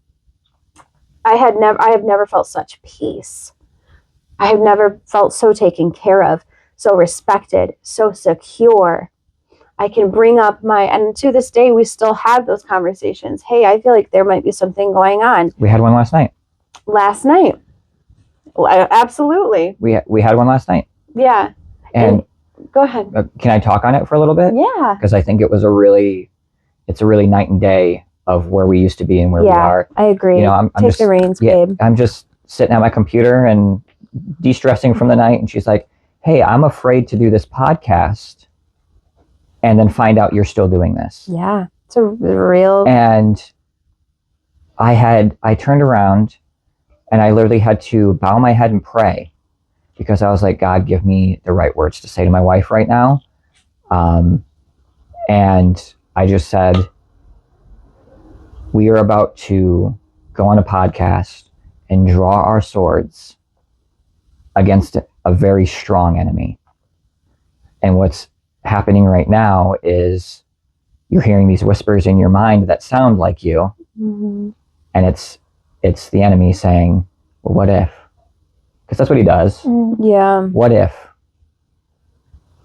I have never felt such peace. I have never felt so taken care of, so respected, so secure. I can bring up and to this day, we still have those conversations. Hey, I feel like there might be something going on. We had one last night. Last night. Well, absolutely. We had one last night. Yeah. And go ahead. Can I talk on it for a little bit? Yeah. Because I think it's a really night and day of where we used to be and where we are. I agree. You know, I'm Take just, the reins, yeah, babe. I'm just sitting at my computer and de-stressing from the night, and she's like, "Hey, I'm afraid to do this podcast and then find out you're still doing this." Yeah. It's a real. And I turned around and I literally had to bow my head and pray, because I was like, God, give me the right words to say to my wife right now. And I just said, we are about to go on a podcast and draw our swords against a very strong enemy. And what's happening right now is you're hearing these whispers in your mind that sound like you. Mm-hmm. And it's the enemy saying, well, what if? Because that's what he does. Yeah. What if?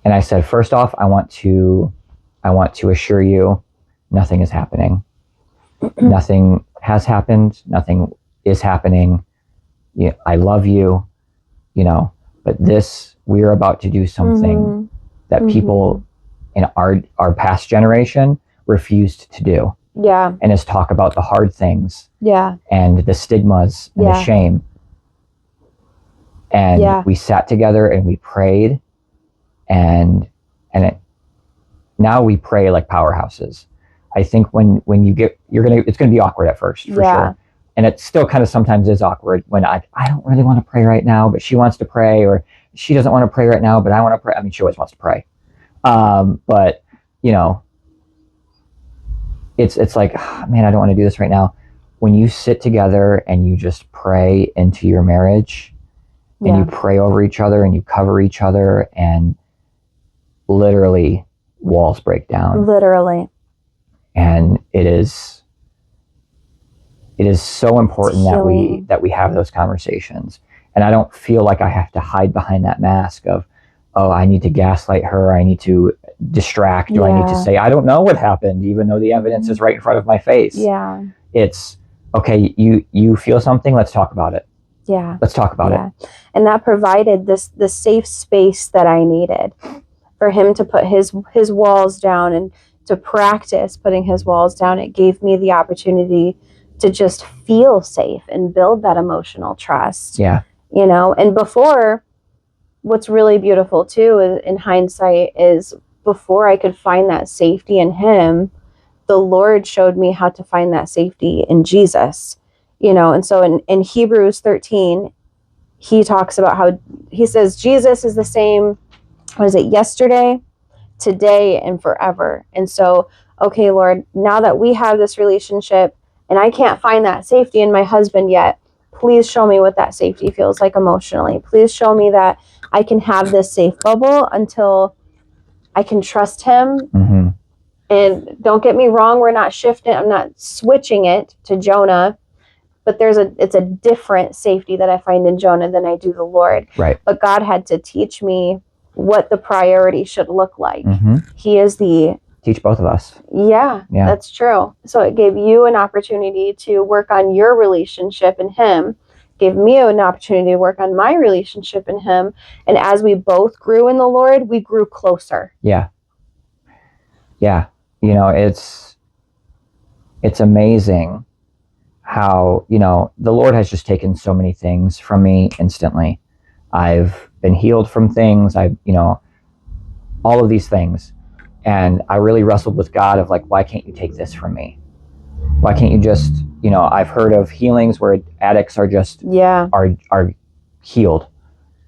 And I said, first off, I want to assure you, nothing is happening. Nothing has happened. Nothing is happening. I love you, but we're about to do something that people in our past generation refused to do. Yeah. And is talk about the hard things. Yeah. And the stigmas and the shame. And we sat together and we prayed, and now we pray like powerhouses. I think when it's gonna be awkward at first, for sure. And it still kind of sometimes is awkward when I don't really want to pray right now, but she wants to pray, or she doesn't want to pray right now, but I want to pray. I mean, she always wants to pray. But it's like, man, I don't want to do this right now. When you sit together and you just pray into your marriage, and you pray over each other and you cover each other, and literally walls break down. Literally. And it is so important that we have those conversations. And I don't feel like I have to hide behind that mask of, oh, I need to gaslight her, I need to distract, or I need to say, I don't know what happened, even though the evidence is right in front of my face. Yeah. It's, okay, you feel something, let's talk about it. Yeah. Let's talk about it. And that provided the safe space that I needed for him to put his walls down and to practice putting his walls down. It gave me the opportunity to just feel safe and build that emotional trust. Yeah. And before, what's really beautiful too in hindsight is before I could find that safety in him, the Lord showed me how to find that safety in Jesus. And so in Hebrews 13, he talks about how he says Jesus is the same, yesterday, today, and forever. And so, okay, Lord, now that we have this relationship and I can't find that safety in my husband yet, please show me what that safety feels like emotionally. Please show me that I can have this safe bubble until I can trust him. Mm-hmm. And don't get me wrong, we're not shifting, I'm not switching it to Jonah. But it's a different safety that I find in Jonah than I do the Lord. Right. But God had to teach me what the priority should look like. Mm-hmm. He is teach both of us. Yeah, that's true. So it gave you an opportunity to work on your relationship in him, gave me an opportunity to work on my relationship in him. And as we both grew in the Lord, we grew closer. Yeah. Yeah. It's amazing how, the Lord has just taken so many things from me instantly. I've been healed from things. All of these things. And I really wrestled with God of like, why can't you take this from me? Why can't you just, I've heard of healings where addicts are just, are healed,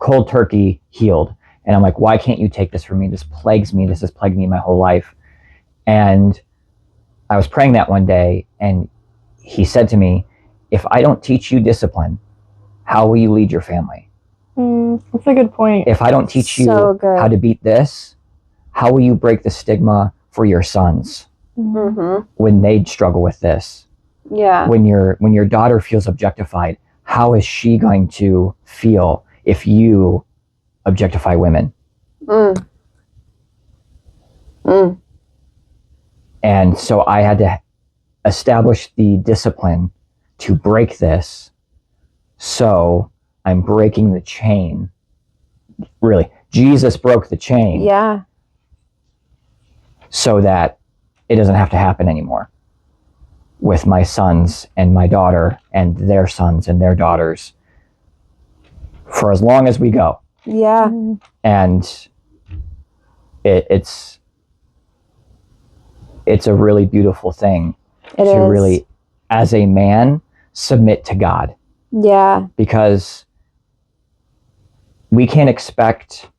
cold turkey healed. And I'm like, why can't you take this from me? This plagues me. This has plagued me my whole life. And I was praying that one day, and he said to me, if I don't teach you discipline, how will you lead your family? That's a good point. If I don't teach you So good. how to beat this, how will you break the stigma for your sons Mm-hmm. when they struggle with this? Yeah. When your daughter feels objectified, how is she going to feel if you objectify women? Mm. Mm. And so I had to establish the discipline to break this. So I'm breaking the chain. Really, Jesus broke the chain Yeah. so that it doesn't have to happen anymore with my sons and my daughter and their sons and their daughters for as long as we go. Yeah. And it's a really beautiful thing It to is. really, as a man, submit to God, Yeah. because we can't expect,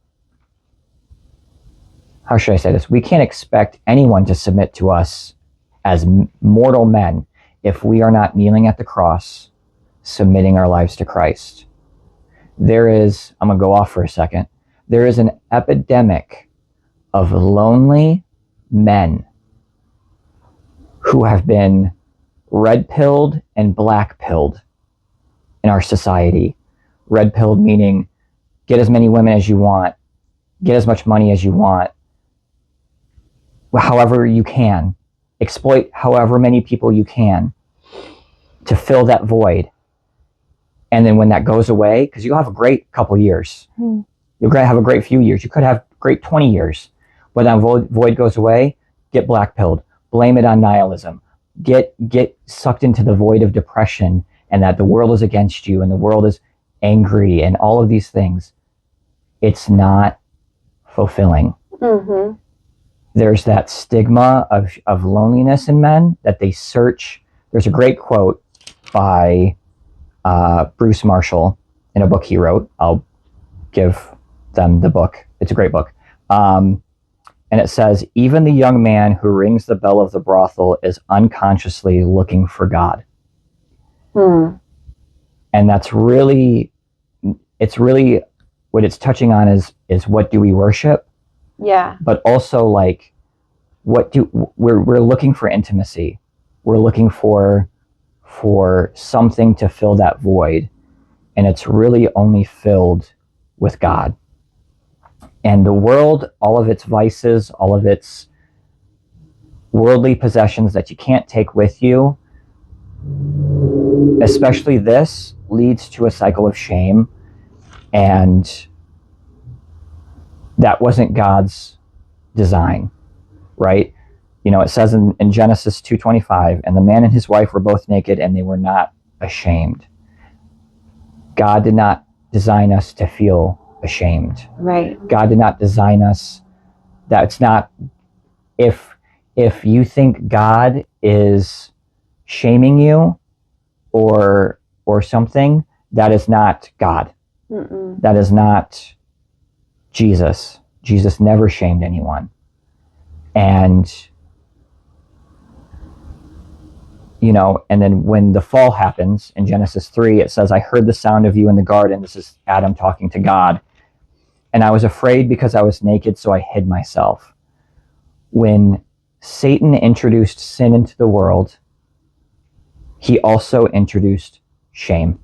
how should I say this? We can't expect anyone to submit to us as mortal men if we are not kneeling at the cross, submitting our lives to Christ. I'm going to go off for a second. There is an epidemic of lonely men who have been red-pilled and black-pilled in our society. Red-pilled meaning get as many women as you want, get as much money as you want, however you can, exploit however many people you can to fill that void. And then when that goes away, because you'll have a great couple years, you'll have a great few years, you could have great 20 years. When that void goes away, get black-pilled, blame it on nihilism, get sucked into the void of depression and that the world is against you and the world is angry and all of these things. It's not fulfilling. Mm-hmm. There's that stigma of loneliness in men that they search. There's a great quote by Bruce Marshall in a book he wrote. I'll give them the book. It's a great book. And it says, even the young man who rings the bell of the brothel is unconsciously looking for God. Hmm. And that's really, it's really what it's touching on is what do we worship? Yeah. But also like, we're looking for intimacy. We're looking for something to fill that void. And it's really only filled with God. And the world, all of its vices, all of its worldly possessions that you can't take with you, especially this, leads to a cycle of shame. And that wasn't God's design, right? You know, it says in Genesis 2:25, and the man and his wife were both naked and they were not ashamed. God did not design us to feel ashamed. Right. God did not design us. That's not, if you think God is shaming you or something, that is not God. Mm-mm. That is not Jesus. Jesus never shamed anyone. And you know, and then when the fall happens in Genesis 3, it says, I heard the sound of you in the garden. This is Adam talking to God. And I was afraid because I was naked, so I hid myself. When Satan introduced sin into the world, he also introduced shame.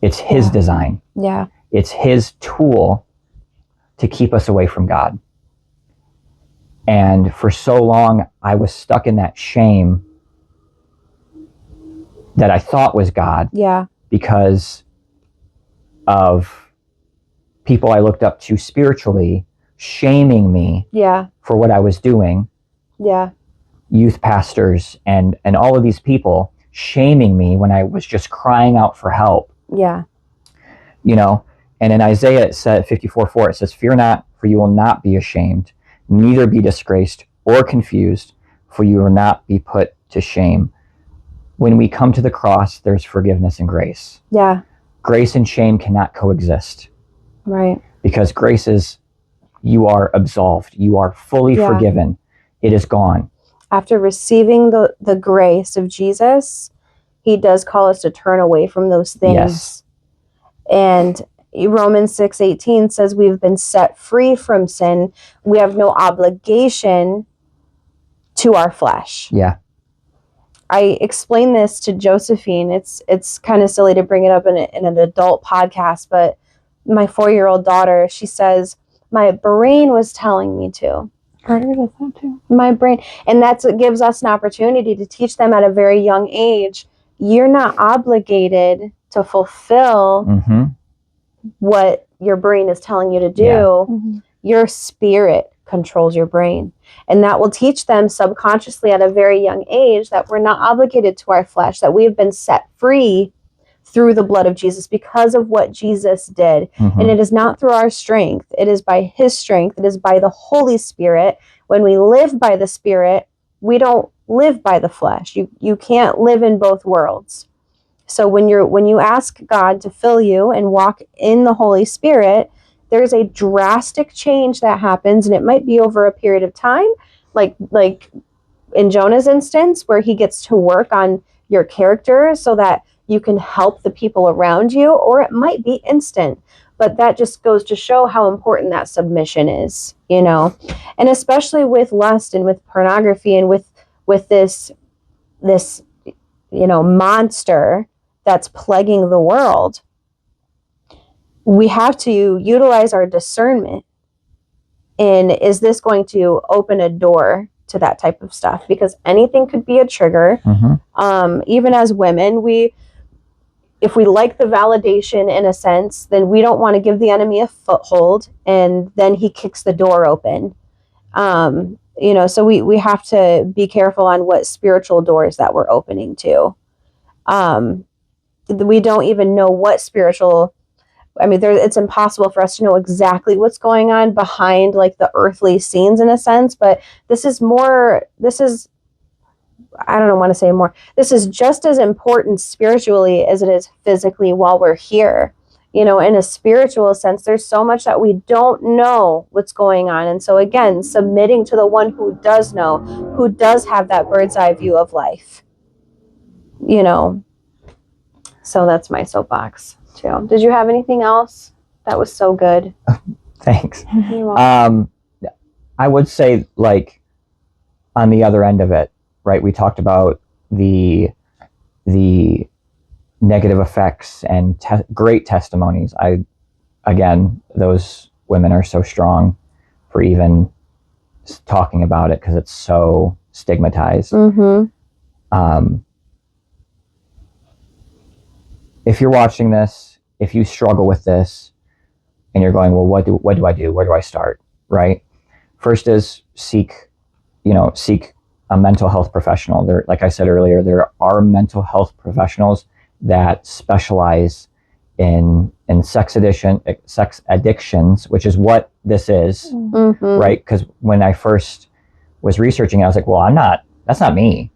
It's his design. Yeah. It's his tool to keep us away from God. And for so long, I was stuck in that shame that I thought was God. Yeah. Because of people I looked up to spiritually shaming me Yeah. for what I was doing. Yeah. Youth pastors and all of these people shaming me when I was just crying out for help. Yeah. You know, and in Isaiah it said 54:4, it says, fear not, for you will not be ashamed, neither be disgraced or confused, for you will not be put to shame. When we come to the cross, there's forgiveness and grace. Yeah. Grace and shame cannot coexist. Right. Because grace is, you are absolved. You are fully forgiven. It is gone. After receiving the grace of Jesus, he does call us to turn away from those things. Yes. And Romans 6:18 says we've been set free from sin. We have no obligation to our flesh. Yeah. I explained this to Josephine. It's kind of silly to bring it up in an adult podcast, but my 4-year-old daughter, she says, my brain was telling me to. Carter does that too. My brain. And that's what gives us an opportunity to teach them at a very young age. You're not obligated to fulfill Mm-hmm. what your brain is telling you to do. Yeah. Mm-hmm. Your spirit controls your brain. And that will teach them subconsciously at a very young age that we're not obligated to our flesh, that we have been set free through the blood of Jesus because of what Jesus did. Mm-hmm. And it is not through our strength. It is by his strength. It is by the Holy Spirit. When we live by the Spirit, we don't live by the flesh. You can't live in both worlds. So when you ask God to fill you and walk in the Holy Spirit, there's a drastic change that happens, and it might be over a period of time, like in Jonah's instance, where he gets to work on your character so that you can help the people around you, or it might be instant. But that just goes to show how important that submission is, and especially with lust and with pornography and with this monster that's plaguing the world. We have to utilize our discernment. And is this going to open a door to that type of stuff? Because anything could be a trigger. Mm-hmm. Even as women, if we like the validation in a sense, then we don't want to give the enemy a foothold, and then he kicks the door open. So we have to be careful on what spiritual doors that we're opening to. We don't even know what spiritual. It's impossible for us to know exactly what's going on behind like the earthly scenes in a sense, but this is just as important spiritually as it is physically while we're here. In a spiritual sense, there's so much that we don't know what's going on. And so again, submitting to the one who does know, who does have that bird's eye view of life, So that's my soapbox too. Did you have anything else? That was so good. Thanks. You're welcome. I would say, like, on the other end of it, right? We talked about the negative effects and great testimonies. Again, those women are so strong for even talking about it because it's so stigmatized. Mm-hmm. If you're watching this, if you struggle with this, and you're going, well, what do I do? Where do I start? Right? First is seek a mental health professional. There, like I said earlier, there are mental health professionals that specialize in sex addictions, which is what this is, Mm-hmm. right? Because when I first was researching, I was like, well, that's not me.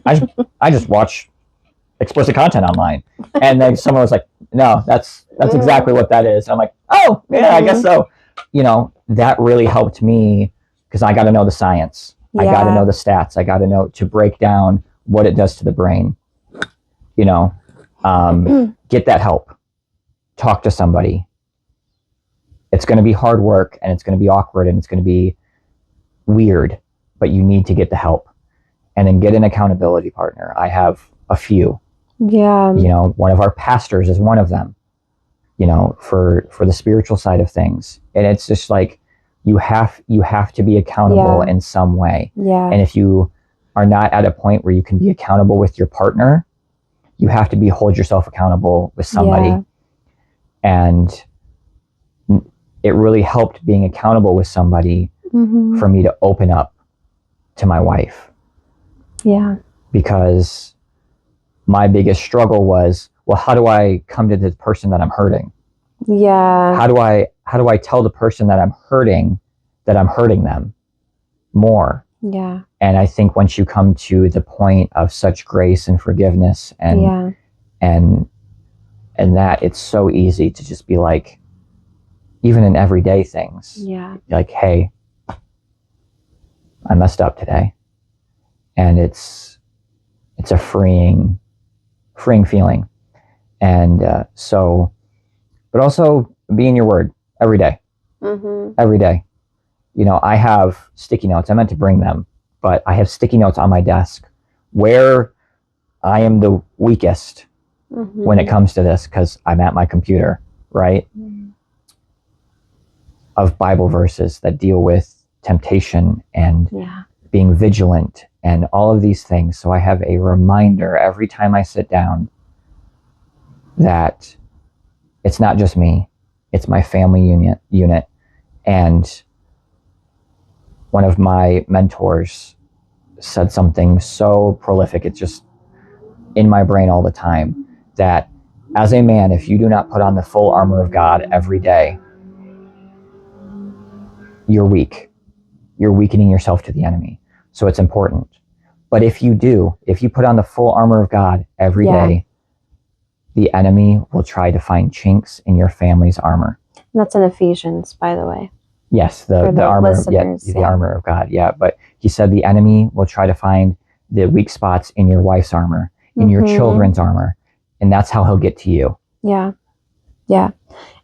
I just watch explicit content online. And then someone was like, no, that's exactly what that is. I'm like, oh yeah, I guess so. That really helped me because I got to know the science. I got to know the stats. I got to know to break down what it does to the brain. Get that help. Talk to somebody. It's going to be hard work and it's going to be awkward and it's going to be weird, but you need to get the help. And then get an accountability partner. I have a few. Yeah. One of our pastors is one of them, for the spiritual side of things. And it's just like, you have to be accountable in some way. Yeah. And if you are not at a point where you can be accountable with your partner, you have to hold yourself accountable with somebody. Yeah. And it really helped being accountable with somebody Mm-hmm. for me to open up to my wife. Yeah. Because my biggest struggle was, well, how do I come to the person that I'm hurting? Yeah. How do I tell the person that I'm hurting them more? Yeah. And I think once you come to the point of such grace and forgiveness and that, it's so easy to just be like, even in everyday things, like, hey, I messed up today. And it's a freeing feeling. And so but also be in your word every day. Mm-hmm. Every day. You know, I have sticky notes. I meant to bring them, but I have sticky notes on my desk where I am the weakest Mm-hmm. when it comes to this, because I'm at my computer, right? Of Bible verses that deal with temptation and Yeah. being vigilant and all of these things. So I have a reminder every time I sit down that it's not just me, it's my family unit. And one of my mentors said something so prolific, it's just in my brain all the time, that as a man, if you do not put on the full armor of God every day, you're weak. You're weakening yourself to the enemy. So it's important. But if you do, if you put on the full armor of God every day, the enemy will try to find chinks in your family's armor. And that's in Ephesians, by the way. Yes, the armor, the armor of God. Yeah, but he said the enemy will try to find the weak spots in your wife's armor, in your children's armor, and that's how he'll get to you. Yeah, yeah.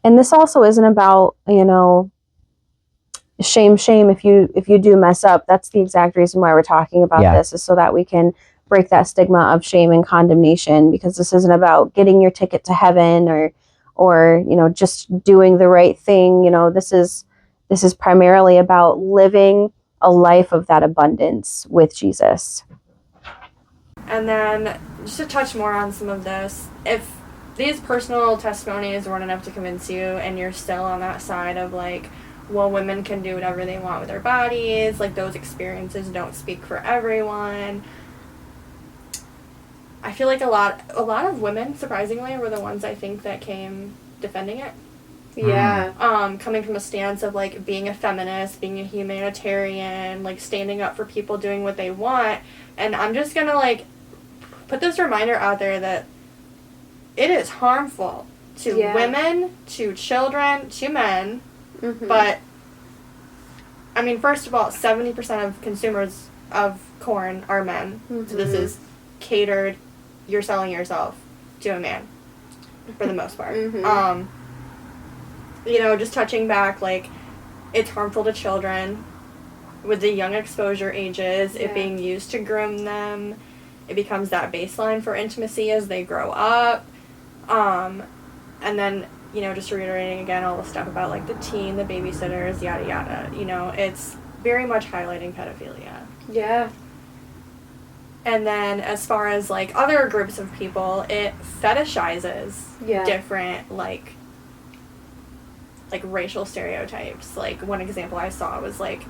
And this also isn't about, you know, shame if you do mess up. That's the exact reason why we're talking about this, is so that we can break that stigma of shame and condemnation, because this isn't about getting your ticket to heaven or you know, just doing the right thing. You know, this is primarily about living a life of that abundance with Jesus. And then just to touch more on some of this, if these personal testimonies weren't enough to convince you and you're still on that side of like, well, women can do whatever they want with their bodies, like those experiences don't speak for everyone. I feel like a lot of women, surprisingly, were the ones I think that came defending it. Yeah. Coming from a stance of like being a feminist, being a humanitarian, like standing up for people doing what they want. And I'm just gonna like put this reminder out there that it is harmful to women, to children, to men. Mm-hmm. But I mean, first of all, 70% of consumers of corn are men. Mm-hmm. So this is catered. You're selling yourself to a man for the most part. Mm-hmm. You know, just touching back, like, it's harmful to children with the young exposure ages, it being used to groom them. It becomes that baseline for intimacy as they grow up. And then, you know, just reiterating again all the stuff about, like, the teen, the babysitters, yada, yada. You know, it's very much highlighting pedophilia. Yeah. And then as far as, like, other groups of people, it fetishizes different, like racial stereotypes. Like, one example I saw was, like,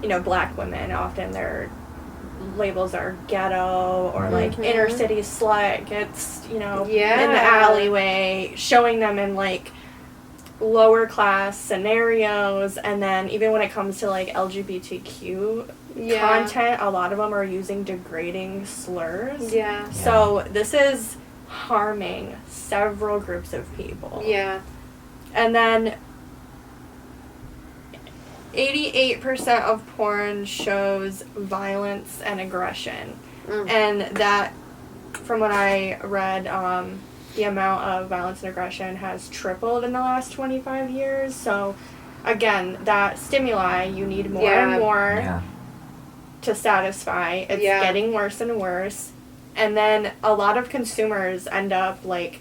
you know, black women, often their labels are ghetto or, like, inner city slut gets, you know, in the alleyway, showing them in, like, lower class scenarios. And then even when it comes to, like, LGBTQ content, a lot of them are using degrading slurs. Yeah. So this is harming several groups of people. Yeah. And then 88% of porn shows violence and aggression. And that, from what I read, the amount of violence and aggression has tripled in the last 25 years. So, again, that stimuli, you need more and more to satisfy. It's getting worse and worse. And then a lot of consumers end up, like,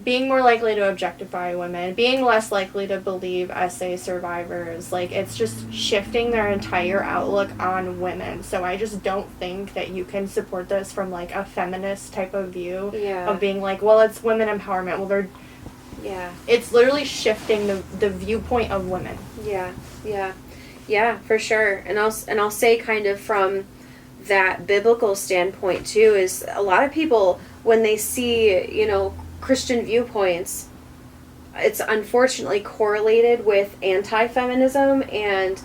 being more likely to objectify women, being less likely to believe SA survivors. Like, it's just shifting their entire outlook on women. So I just don't think that you can support this from, like, a feminist type of view of being like, well, it's women empowerment. Well, it's literally shifting the viewpoint of women. Yeah, for sure. And I'll say, kind of from that biblical standpoint too, is a lot of people, when they see, you know, Christian viewpoints, it's unfortunately correlated with anti-feminism and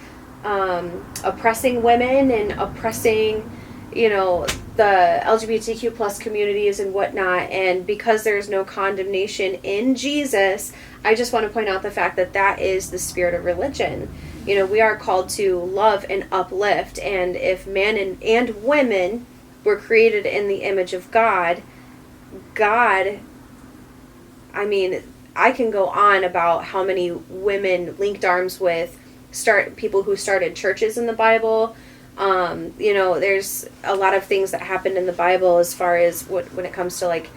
oppressing women and oppressing, you know, the LGBTQ plus communities and whatnot. And because there's no condemnation in Jesus, I just want to point out the fact that that is the spirit of religion. You know, we are called to love and uplift, and if men and women were created in the image of God, I mean, I can go on about how many women linked arms with people who started churches in the Bible. There's a lot of things that happened in the Bible as far as when it comes to like,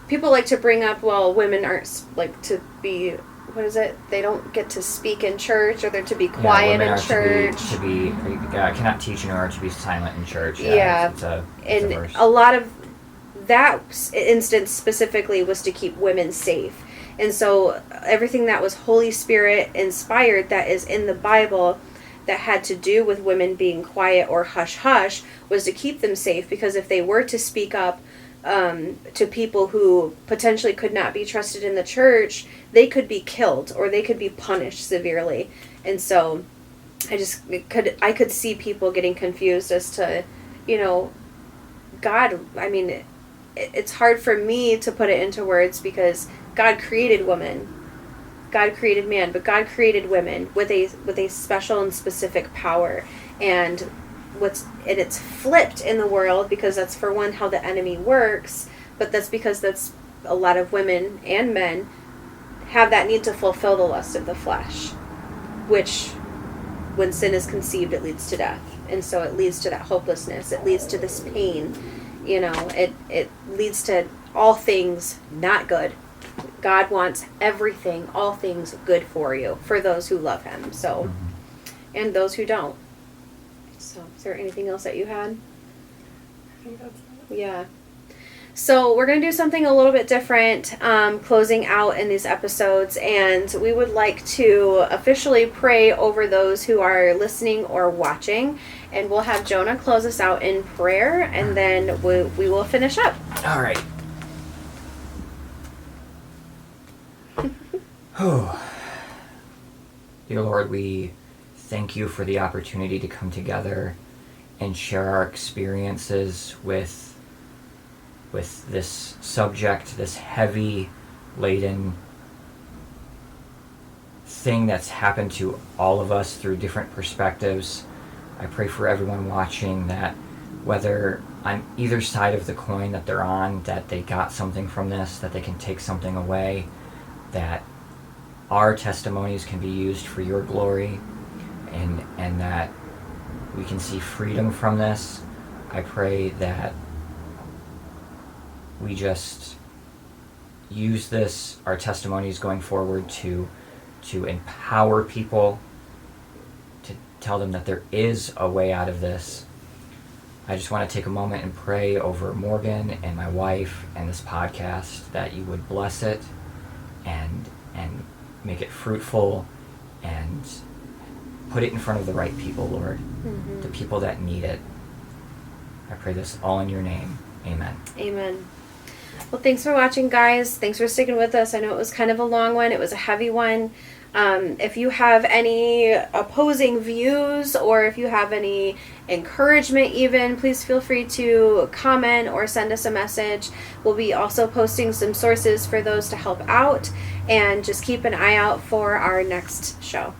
people like to bring up, well, women aren't like to be, what is it? They don't get to speak in church, or they're to be quiet in church. Cannot teach in order to be silent in church. It's a lot of that instance specifically was to keep women safe. And so everything that was Holy Spirit inspired that is in the Bible that had to do with women being quiet or hush hush was to keep them safe, because if they were to speak up to people who potentially could not be trusted in the church, they could be killed or they could be punished severely. And so I could see people getting confused as to, God, I mean, it's hard for me to put it into words, because God created woman, God created man, but God created women with a special and specific power. And it's flipped in the world, because that's, for one, how the enemy works, but that's because that's a lot of women and men have that need to fulfill the lust of the flesh, which, when sin is conceived, it leads to death. And so it leads to that hopelessness, it leads to this pain, it leads to all things not good. God wants everything, all things good for you, for those who love him, so, and those who don't. So, is there anything else that you had? I think that's it. Yeah. So we're going to do something a little bit different, closing out in these episodes, and we would like to officially pray over those who are listening or watching, and we'll have Jonah close us out in prayer, and then we will finish up. All right. Dear Lord, we thank you for the opportunity to come together and share our experiences with this subject, this heavy laden thing that's happened to all of us through different perspectives. I pray for everyone watching that, whether on either side of the coin that they're on, that they got something from this, that they can take something away, that our testimonies can be used for your glory, and that we can see freedom from this. I pray that we just use this, our testimonies going forward, to empower people, to tell them that there is a way out of this. I just want to take a moment and pray over Morgan and my wife and this podcast, that you would bless it and make it fruitful, and put it in front of the right people, Lord, the people that need it. I pray this all in your name. Amen. Amen. Well, thanks for watching, guys. Thanks for sticking with us. I know it was kind of a long one. It was a heavy one. If you have any opposing views, or if you have any encouragement even, please feel free to comment or send us a message. We'll be also posting some sources for those to help out, and just keep an eye out for our next show.